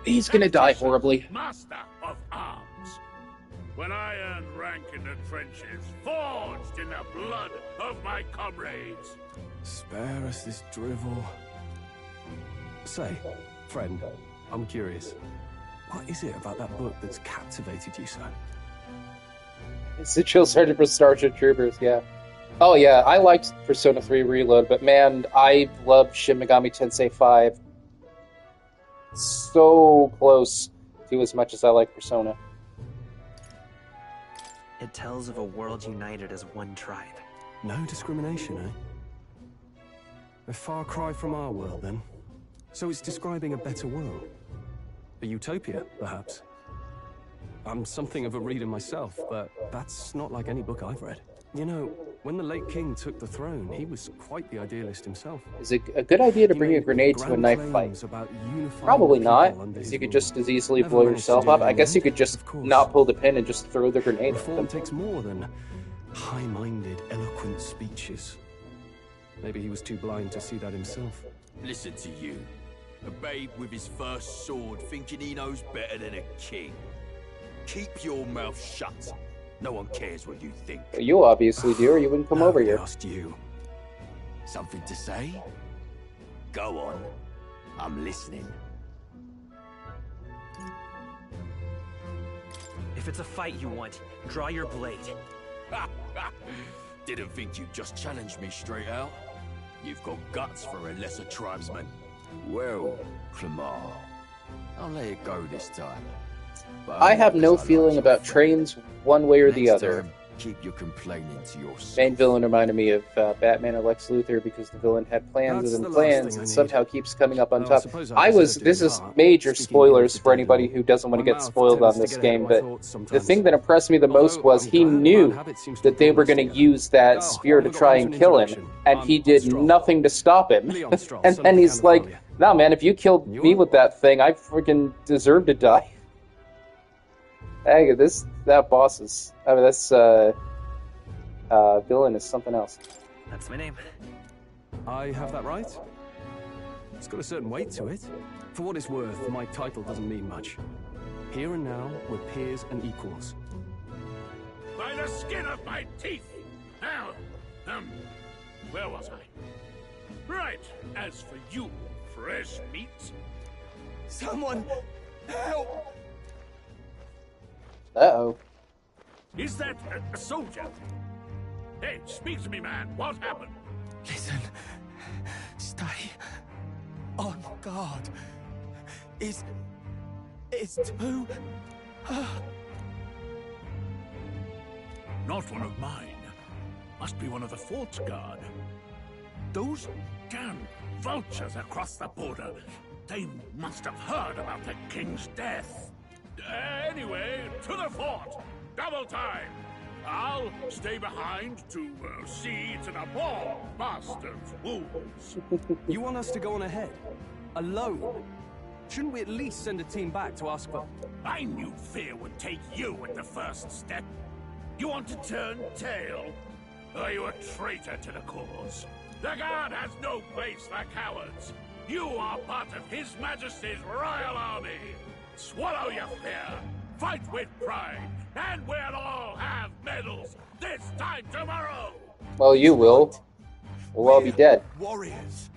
He's gonna die horribly. Master of arms. When I earned rank in the trenches, forged in the blood of my comrades. Spare us this drivel. Say, friend, I'm curious. What is it about that book that's captivated you so? It's the Chill Sergeant for Starship Troopers, yeah. Oh yeah, I liked Persona 3 Reload, but man, I love Shin Megami Tensei 5 so close to as much as I like Persona. It tells of a world united as one tribe. No discrimination, eh? A far cry from our world, then. So it's describing a better world. A utopia, perhaps. I'm something of a reader myself, but that's not like any book I've read. You know, when the late king took the throne, he was quite the idealist himself. Is it a good idea to bring a grenade to a knife fight? Probably not, because you could just as easily blow yourself up. I guess you could just not pull the pin and just throw the grenade at them. Reform takes more than high-minded, eloquent speeches. Maybe he was too blind to see that himself. Listen to you. A babe with his first sword thinking he knows better than a king. Keep your mouth shut. No one cares what you think. Well, you obviously do, or you wouldn't come over here. Asked you. Something to say? Go on. I'm listening. If it's a fight you want, draw your blade. Didn't think you'd just challenge me straight out. You've got guts for a lesser tribesman. Well, Clemar, I'll let it go this time. But I have no feeling about trains one way or the other. Keep your complaining to yourself. Main villain reminded me of Batman or Lex Luthor because the villain had plans within plans and somehow keeps coming up on top. This is major spoilers for anybody who doesn't want to get spoiled on this game, but the thing that impressed me the most was he knew that they were going to use that spear to try and kill him, and he did nothing to stop him. And then he's like, no man, if you killed me with that thing, I freaking deserve to die. Hey, that boss is... I mean, this villain is something else. That's my name. I have that right? It's got a certain weight to it. For what it's worth, my title doesn't mean much. Here and now, we're peers and equals. By the skin of my teeth! Now, where was I? Right, as for you, fresh meat... Someone, help! Uh-oh. Is that a soldier? Hey, speak to me, man. What happened? Listen. Stay on guard. It's too... Not one of mine. Must be one of the fort's guard. Those damn vultures across the border. They must have heard about the king's death. Anyway, to the fort! Double time! I'll stay behind to see to the poor master's wounds. You want us to go on ahead? Alone? Shouldn't we at least send a team back to ask for... I knew fear would take you at the first step. You want to turn tail? Are you a traitor to the cause? The guard has no place for cowards. You are part of His Majesty's Royal Army. Swallow your fear, fight with pride, and we'll all have medals this time tomorrow! Well, you will. We'll all be dead. Warriors!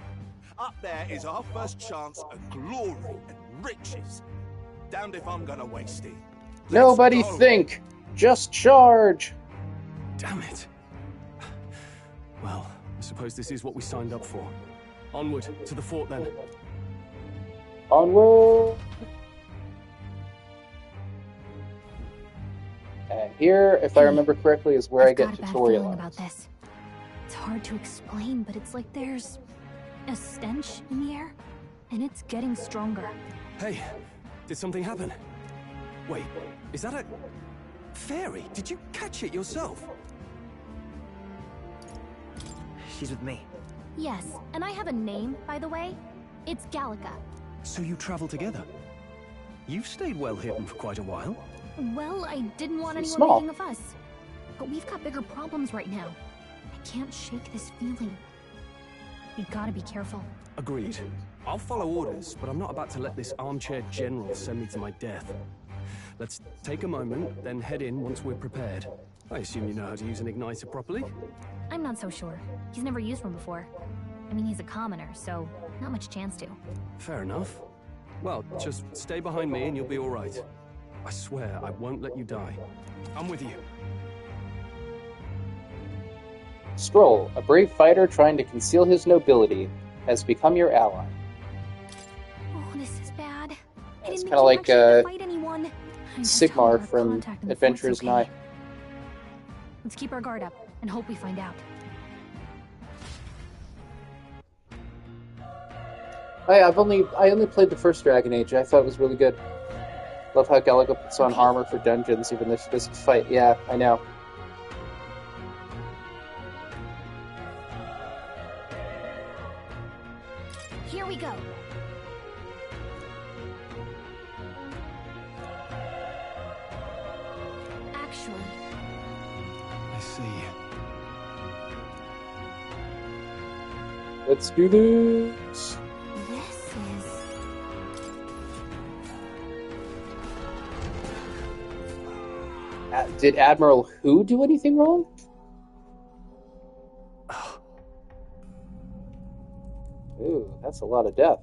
Up there is our first chance at glory and riches. Damned if I'm gonna waste it. Nobody think! Just charge! Damn it. Well, I suppose this is what we signed up for. Onward, to the fort then. Onward! And here, if I remember correctly, is where I get tutorial about this. It's hard to explain, but it's like there's a stench in the air, and it's getting stronger. Hey, did something happen? Wait, is that a fairy? Did you catch it yourself? She's with me. Yes, and I have a name, by the way. It's Gallica. So you travel together? You've stayed well hidden for quite a while. Well, I didn't want anyone small. making a fuss. But we've got bigger problems right now. I can't shake this feeling. We gotta be careful. Agreed. I'll follow orders, but I'm not about to let this armchair general send me to my death. Let's take a moment, then head in once we're prepared. I assume you know how to use an igniter properly? I'm not so sure. He's never used one before. I mean, he's a commoner, so not much chance to. Fair enough. Well, just stay behind me and you'll be all right. I swear I won't let you die. I'm with you. Stroll, a brave fighter trying to conceal his nobility, has become your ally. Oh, this is bad. It's kind of like Sigmar from Adventures in Eye. Let's keep our guard up and hope we find out. I only played the first Dragon Age. I thought it was really good. Love how Gallica puts on armor for dungeons, even this fight. Yeah, I know. Here we go. Actually, I see. Let's do this. This is... Did Admiral Who do anything wrong? Ooh, that's a lot of death.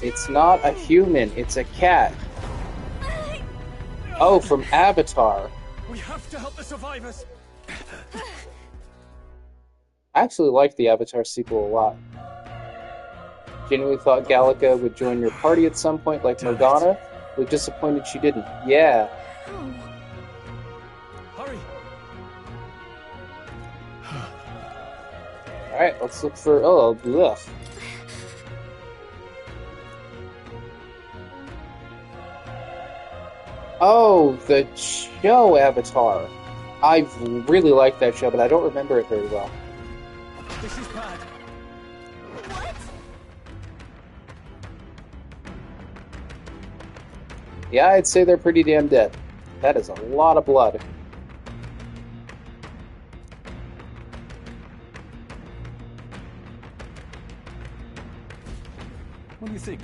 It's not a human, it's a cat. Oh, from Avatar. We have to help the survivors. I actually liked the Avatar sequel a lot. Genuinely thought Gallica would join your party at some point, like Morgana. Was disappointed she didn't. Yeah. Hurry. Alright, let's look for... Oh, ugh. Oh, the show Avatar. I really liked that show, but I don't remember it very well. This is bad. What? Yeah, I'd say they're pretty damn dead. That is a lot of blood. What do you think?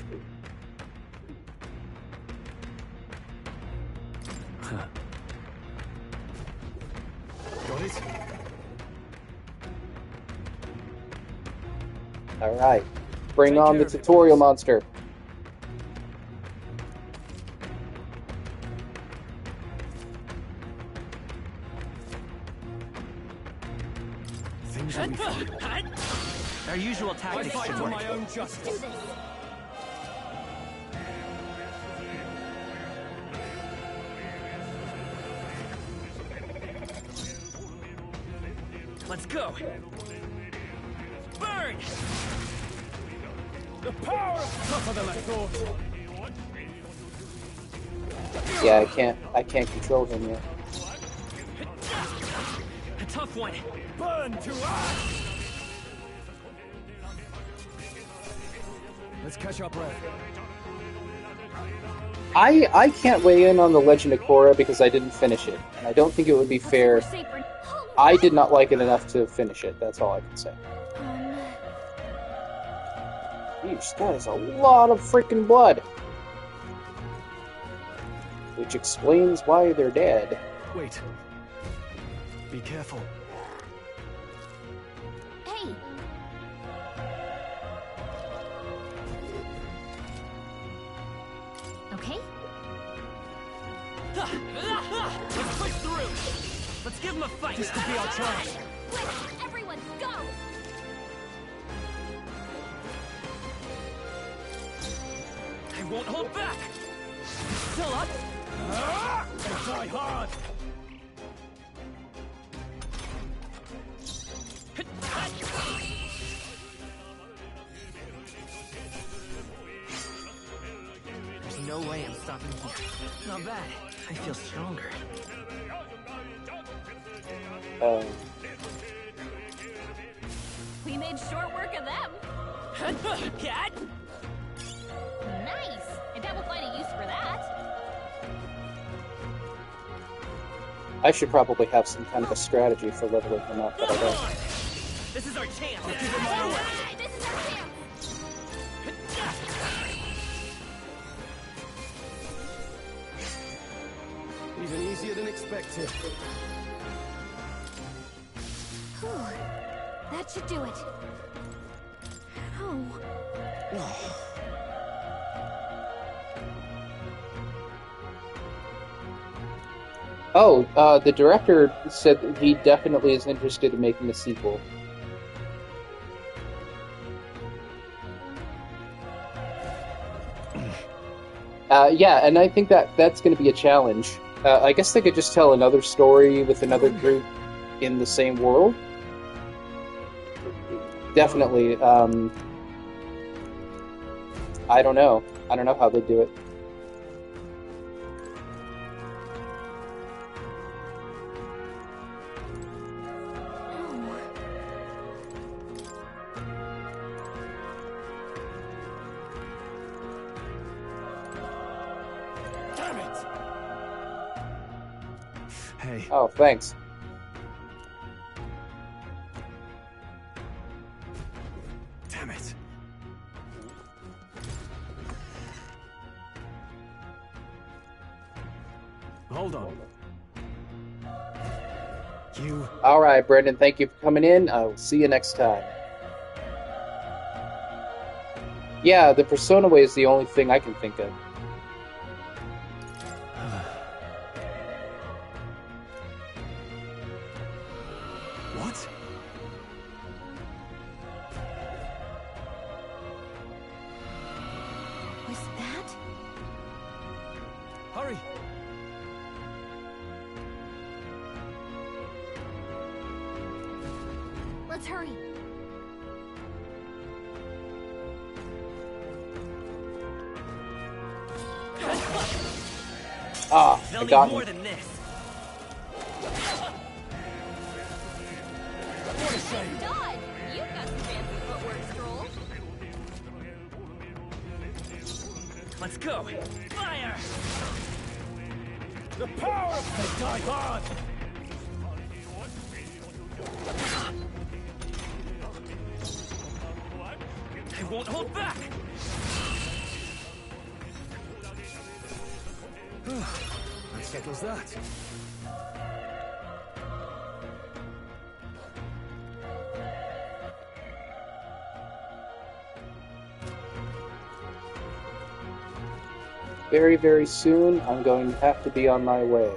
Got it? Alright. Bring on the tutorial monster. Things will be fine. Our usual tactics I fight should for work. my own justice. Let's go. Burn! The power is tougher than I thought. Yeah, I can't control him yet. A tough one. Burn to ash! Let's catch our breath. I can't weigh in on The Legend of Korra because I didn't finish it. And I don't think it would be fair. I did not like it enough to finish it, that's all I can say. Yeesh, that is a lot of freaking blood. Which explains why they're dead. Wait. Be careful. Hey! Okay? Let's push through. Let's give him a fight. This could be our chance. Quick, everyone, go! I won't hold back. Still up. They die hard. There's no way I'm stopping here. Not bad. I feel stronger. We made short work of them. Cat? Nice! I bet we'll find a use for that. I should probably have some kind of a strategy for leveling him up, but I don't. This is our chance. This is our chance. Even easier than expected. Whew. That should do it. Ow. Oh, the director said that he definitely is interested in making a sequel. Yeah, and I think that's going to be a challenge. I guess they could just tell another story with another group in the same world. Definitely. I don't know. I don't know how they do it. Hey. Oh, thanks. Damn it. Hold on. You... Alright, Brendan, thank you for coming in. I'll see you next time. Yeah, the Persona way is the only thing I can think of. What? Was that? Hurry! Let's hurry. Ah, They'll I need got more him. than this. What a shame! Dodge! You've got some fancy footwork, Stroll. Let's go. Fire! The power of they die hard! I won't hold back! That settles that. Very, very soon, I'm going to have to be on my way.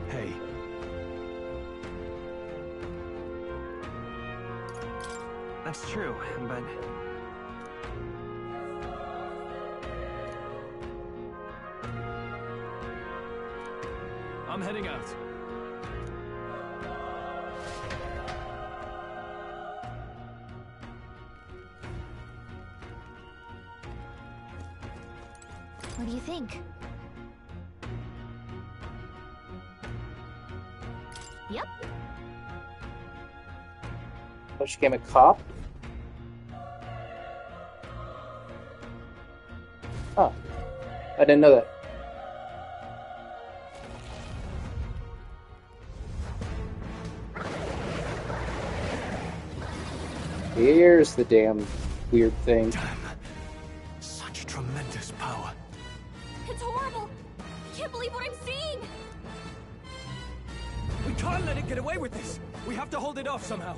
Hey. That's true, but... I'm heading out. What do you think? Yep. Oh, she became a cop? Oh. I didn't know that. Here's the damn weird thing. Damn. Such tremendous power. It's horrible! I can't believe what I'm seeing! We can't let it get away with this! We have to hold it off somehow.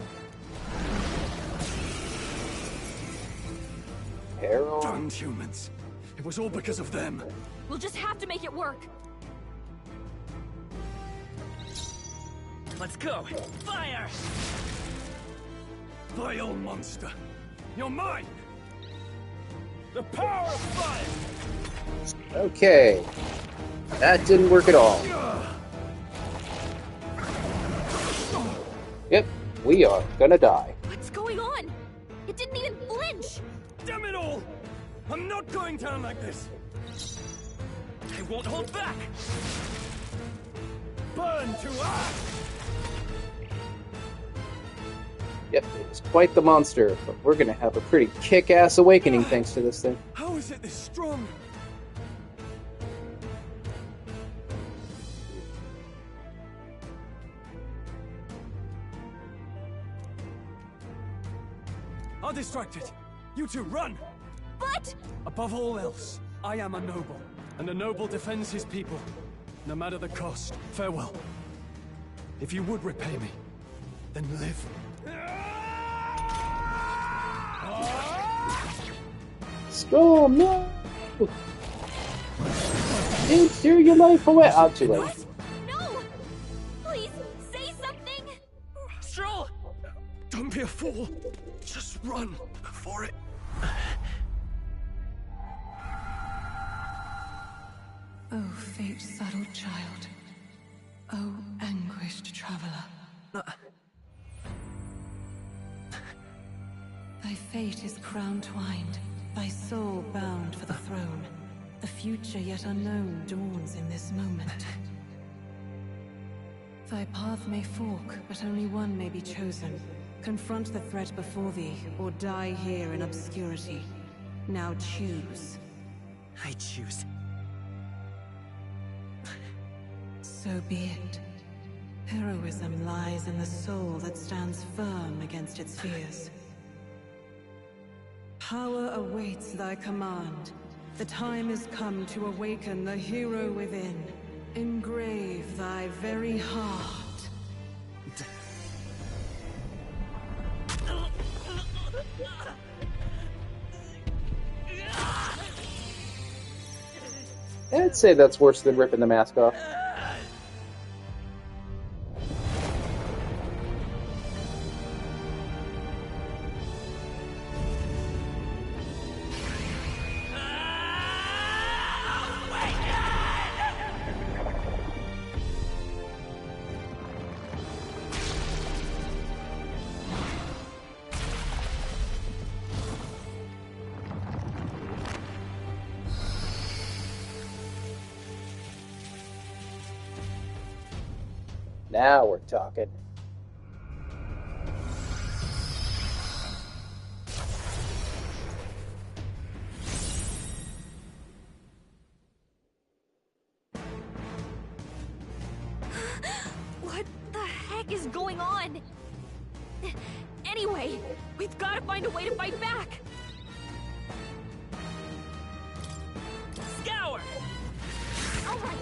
Harold? Damned humans. It was all because of them. We'll just have to make it work. Let's go! Fire! Vile monster. You're mine! The power of fire! Okay. That didn't work at all. Yep, we are gonna die. What's going on? It didn't even flinch! Damn it all! I'm not going down like this! I won't hold back! Burn to ash! Yep, it's quite the monster, but we're gonna have a pretty kick-ass awakening thanks to this thing. How is it this strong? I'll distract it. You two, run! But... Above all else, I am a noble, and a noble defends his people, no matter the cost. Farewell. If you would repay me, then live. Storm, no! Dude, threw your life away. Oh, too late. No! Please, say something! Stroll! Don't be a fool. Just run for it. Oh, fate-saddled child. Oh, anguished traveler. Thy fate is crown-twined, thy soul bound for the throne. The future yet unknown dawns in this moment. Thy path may fork, but only one may be chosen. Confront the threat before thee, or die here in obscurity. Now choose. I choose. So be it. Heroism lies in the soul that stands firm against its fears. Power awaits thy command. The time is come to awaken the hero within. Engrave thy very heart. I'd say that's worse than ripping the mask off. Now we're talking. What the heck is going on? Anyway, we've got to find a way to fight back. Scour! All right,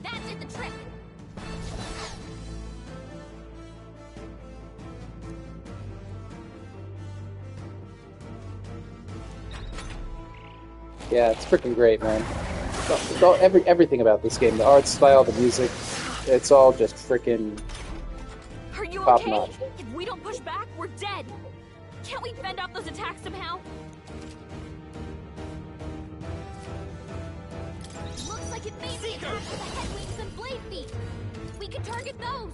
that did the trick. Yeah, it's freaking great, man. Everything about this game, the art style, the music, it's all just freaking Are you top okay? notch. If we don't push back, we're dead. Can't we fend off those attacks somehow? Looks like it may be attack with the head wings and blade feet. We can target those.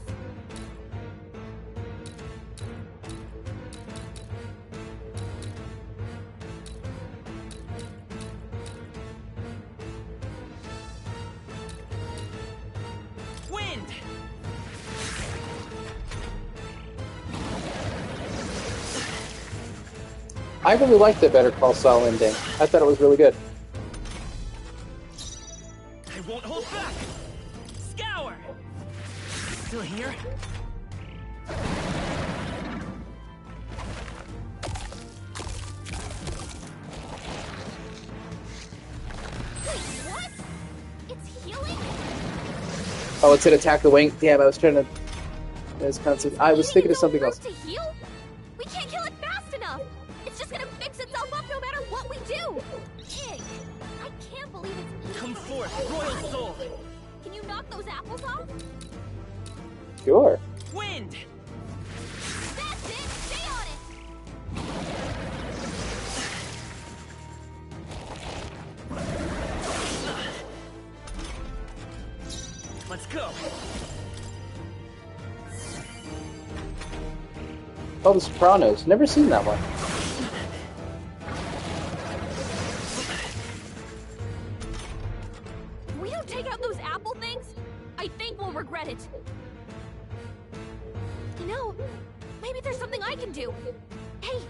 Wind! I really liked the Better Call Saul ending. I thought it was really good. I won't hold back! Scour! Still here? What? It's healing? Oh, it said attack the wing. Damn, I was trying to... I was thinking of something else. To heal? We can't kill it fast enough. It's just gonna fix itself up no matter what we do. Pig, I can't believe it's eating. Come forth, Royal Soul! Can you knock those apples off? Sure. Wind! That's it. Stay on it. Let's go! Oh, The Sopranos. Never seen that one. If we don't take out those apple things, I think we'll regret it. You know, maybe there's something I can do. Hey,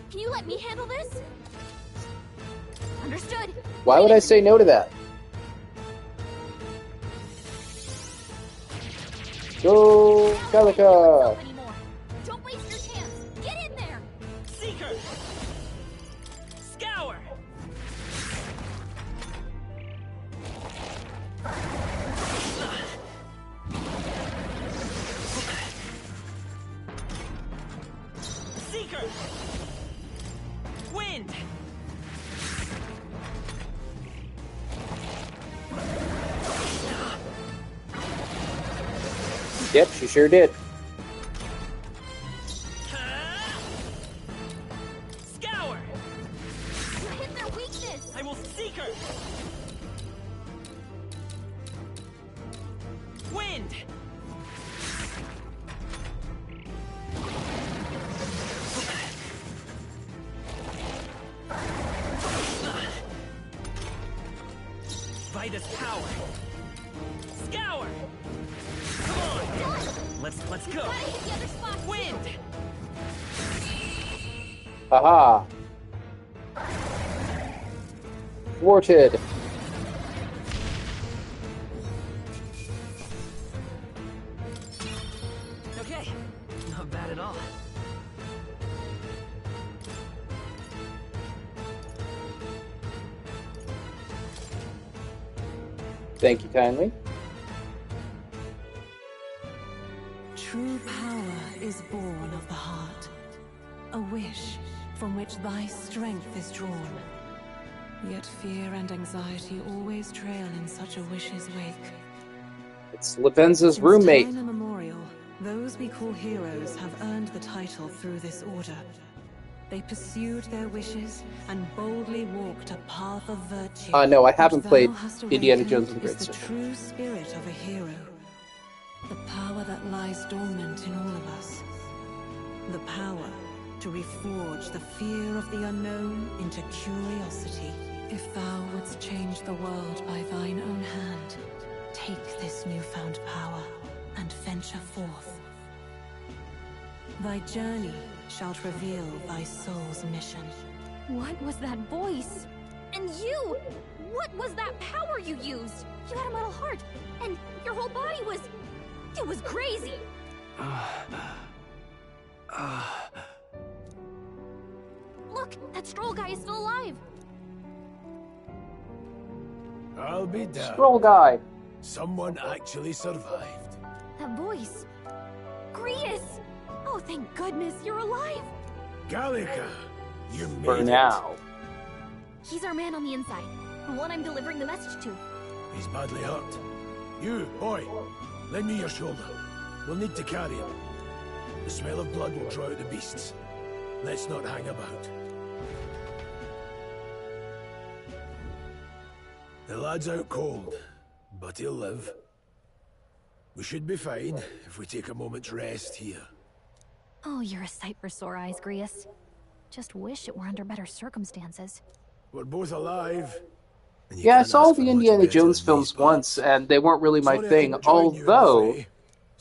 can you let me handle this? Understood. Why would I say no to that? Go, Calica! Don't waste your chance. Get in there. Seeker! Scour! Seeker! Wind! Yep, she sure did. Scour! You hit their weakness. I will Seeker! Wind! Vitus power! Scour! Come on! Let's go! Gotta hit the other spot. Wind! Haha. Thwarted. Thank you kindly. True power is born of the heart, a wish from which thy strength is drawn. Yet fear and anxiety always trail in such a wish's wake. It's Lavenza's Since roommate. time immemorial, those we call heroes have earned the title through this order. They pursued their wishes and boldly walked a path of virtue. No, I haven't What played thou hast Indiana awakened Jones and the is Great the Circle. true spirit of a hero. The power that lies dormant in all of us. The power to reforge the fear of the unknown into curiosity. If thou wouldst change the world by thine own hand, take this newfound power and venture forth. Thy journey shalt reveal thy soul's mission. What was that voice? And you! What was that power you used? You had a metal heart, and your whole body was... It was crazy! Look, that Stroll guy is still alive! I'll be damned. Scroll guy. Someone actually survived. That voice. Grius! Oh, thank goodness you're alive! Gallica, you made For it. now. He's our man on the inside, the one I'm delivering the message to. He's badly hurt. You, boy, lend me your shoulder. We'll need to carry him. The smell of blood will draw out the beasts. Let's not hang about. The lad's out cold, but he'll live. We should be fine if we take a moment's rest here. Oh, you're a sight for sore eyes, Grius. Just wish it were under better circumstances. We're both alive. Yeah, I saw the Indiana Jones films once, and they weren't really my thing, although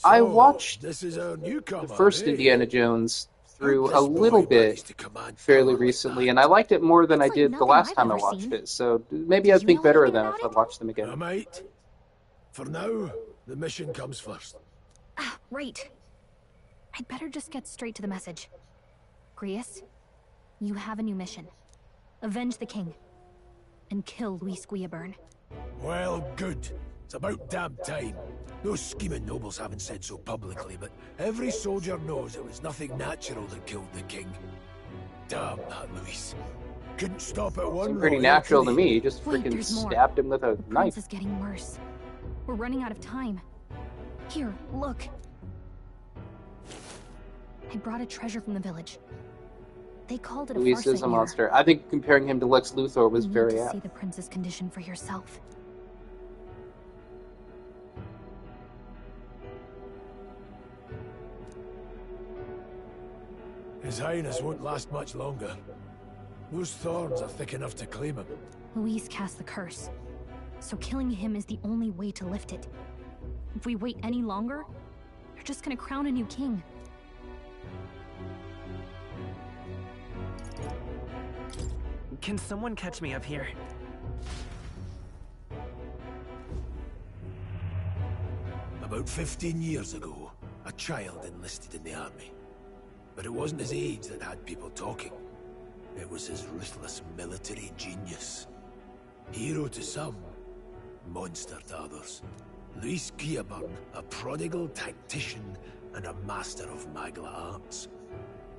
I watched the first Indiana Jones through a little bit fairly recently, and I liked it more than I did the last time I watched it, so maybe I'd think better of them if I watched them again. I might. For now, the mission comes first. Ah, right. I'd better just get straight to the message. Grius, you have a new mission. Avenge the king. And kill Luis Guillaburn. Well, good. It's about damn time. Those scheming nobles haven't said so publicly, but every soldier knows it was nothing natural that killed the king. Damn that Luis. Couldn't stop at one. Seemed pretty royal, natural could to he? me, just Wait, freaking there's more. stabbed him with a The prince knife. is getting worse. We're running out of time. Here, look. I brought a treasure from the village. They called it a Luis is a monster. I think comparing him to Lex Luthor was You need very to apt. see the prince's condition for yourself. His Highness won't last much longer. Those thorns are thick enough to claim him. Luis cast the curse, so killing him is the only way to lift it. If we wait any longer, they're just gonna crown a new king. Can someone catch me up here? About 15 years ago, a child enlisted in the army. But it wasn't his age that had people talking. It was his ruthless military genius. Hero to some, monster to others. Luis Guillaburn, a prodigal tactician and a master of Magla arts.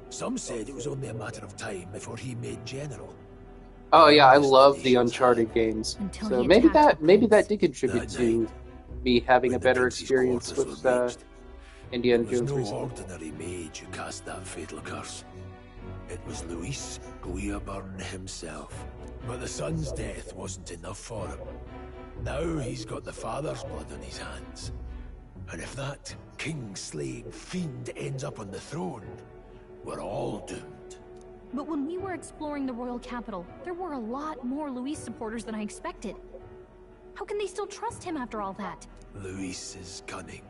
Some said it was only a matter of time before he made general. Oh yeah, I love the Uncharted games. Until So he maybe attacked that did contribute to me having a better experience with Indiana It was Jones no recently. ordinary mage who cast that fatal curse. It was Luis Guillaburn himself. But the son's death wasn't enough for him. Now he's got the father's blood on his hands. And if that king-slaying fiend ends up on the throne, we're all doomed. But when we were exploring the royal capital, there were a lot more Luis supporters than I expected. How can they still trust him after all that? Luis is cunning.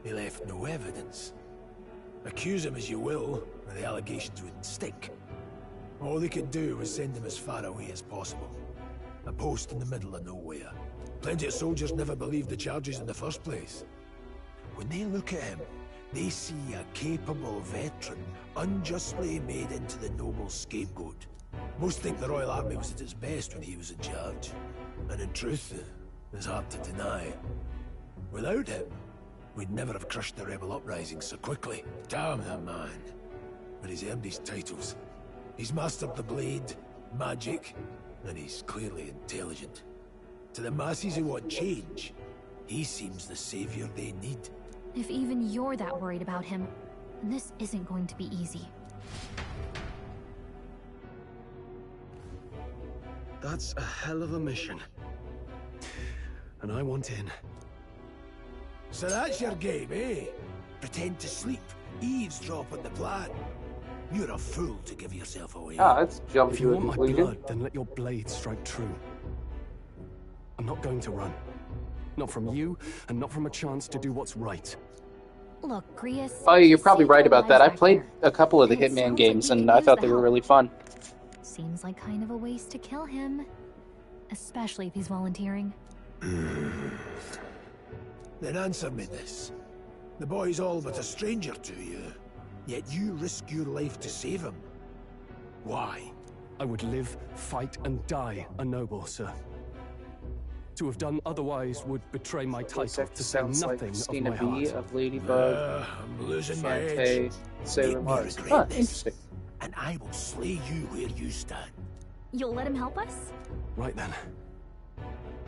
He left no evidence. Accuse him as you will, the allegations wouldn't stick. All they could do was send him as far away as possible. A post in the middle of nowhere. Plenty of soldiers never believed the charges in the first place. When they look at him, they see a capable veteran unjustly made into the noble scapegoat. Most think the Royal Army was at its best when he was in charge. And in truth, It's hard to deny. Without him, we'd never have crushed the rebel uprising so quickly. Damn the man. But he's earned his titles. He's mastered the blade, magic, and he's clearly intelligent. To the masses who want change, he seems the savior they need. If even you're that worried about him, then this isn't going to be easy. That's a hell of a mission. And I want in. So that's your game, eh? Pretend to sleep, eavesdrop on the plan. You're a fool to give yourself away. Ah, that's jumping If you to a want my conclusion. blood, then let your blade strike true. I'm not going to run. Not from you, and not from a chance to do what's right. Look, Grius... Oh, you're probably right about that. I played a couple of the Hitman games, and I thought they were really fun. Seems like kind of a waste to kill him. Especially if he's volunteering. Then answer me this. The boy's all but a stranger to you, yet you risk your life to save him. Why? I would live, fight, and die a noble, sir. To have done otherwise would betray my title, to say Sounds like nothing of Christina my B heart. of Ladybug, I'm losing my Shantae, edge. Sailor Make me Mars. regret Ah, this, interesting. and I will slay you where you stand. You'll let him help us? Right then.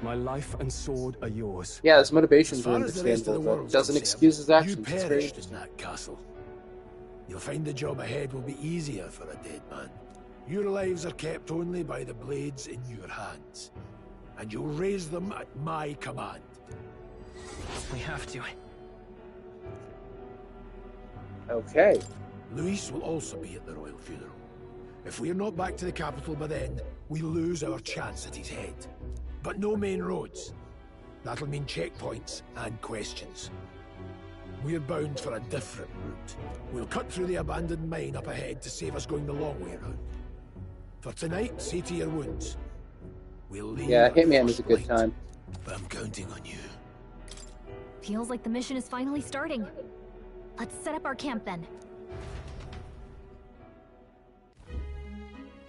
My life and sword are yours. Yeah, his motivations As are far as the rest of the understandable, but world's doesn't concerned, excuse his actions. You It's very perished interesting. in that castle. You'll find the job ahead will be easier for a dead man. Your lives are kept only by the blades in your hands, and you'll raise them at my command. We have to. Okay. Luis will also be at the royal funeral. If we're not back to the capital by then, we lose our chance at his head. But no main roads. That'll mean checkpoints and questions. We're bound for a different route. We'll cut through the abandoned mine up ahead to save us going the long way round. For tonight, see to your wounds. We'll leave. Yeah, at Hitman is first a good light. time. I'm counting on you. Feels like the mission is finally starting. Let's set up our camp then.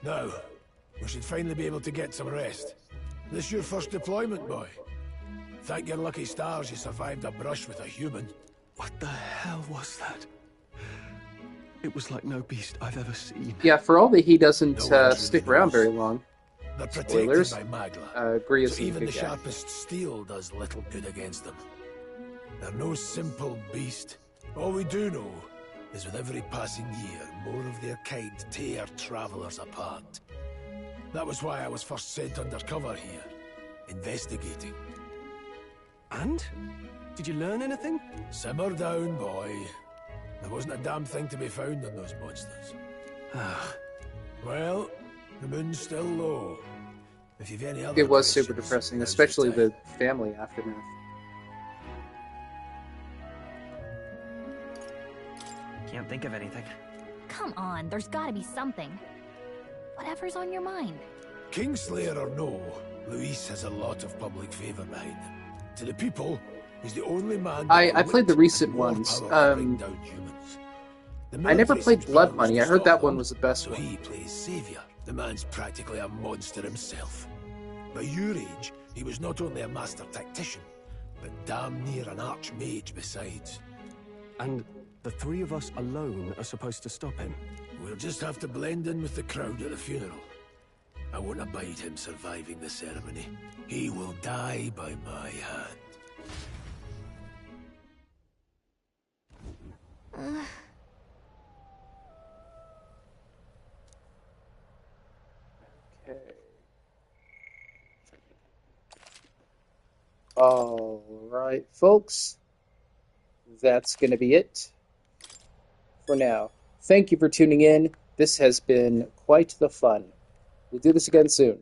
Now, we should finally be able to get some rest. This your first deployment, boy? Thank your lucky stars you survived a brush with a human. What the hell was that? It was like no beast I've ever seen. Yeah, for all that he doesn't No one stick really around knows. very long. They're protected Spoilers. by Magla. Grius so is a even good the guy. sharpest steel does little good against them. They're no simple beast. All we do know is with every passing year, more of their kind tear travelers apart. That was why I was first sent undercover here, investigating. And? Did you learn anything? Simmer down, boy. There wasn't a damn thing to be found on those monsters. Well, the moon's still low. If you've any other It was super questions, depressing, now's especially your the family aftermath. Can't think of anything. Come on, there's gotta be something. Whatever's on your mind. Kingslayer or no, Luis has a lot of public favor behind him. To the people, he's the only man... I played the recent ones. I never played Blood Money. I heard that one was the best so one. he plays savior. The man's practically a monster himself. By your age, he was not only a master tactician, but damn near an archmage besides. And the three of us alone are supposed to stop him. We'll just have to blend in with the crowd at the funeral. I won't abide him surviving the ceremony. He will die by my hand. Alright, folks. That's going to be it for now. Thank you for tuning in. This has been quite the fun. We'll do this again soon.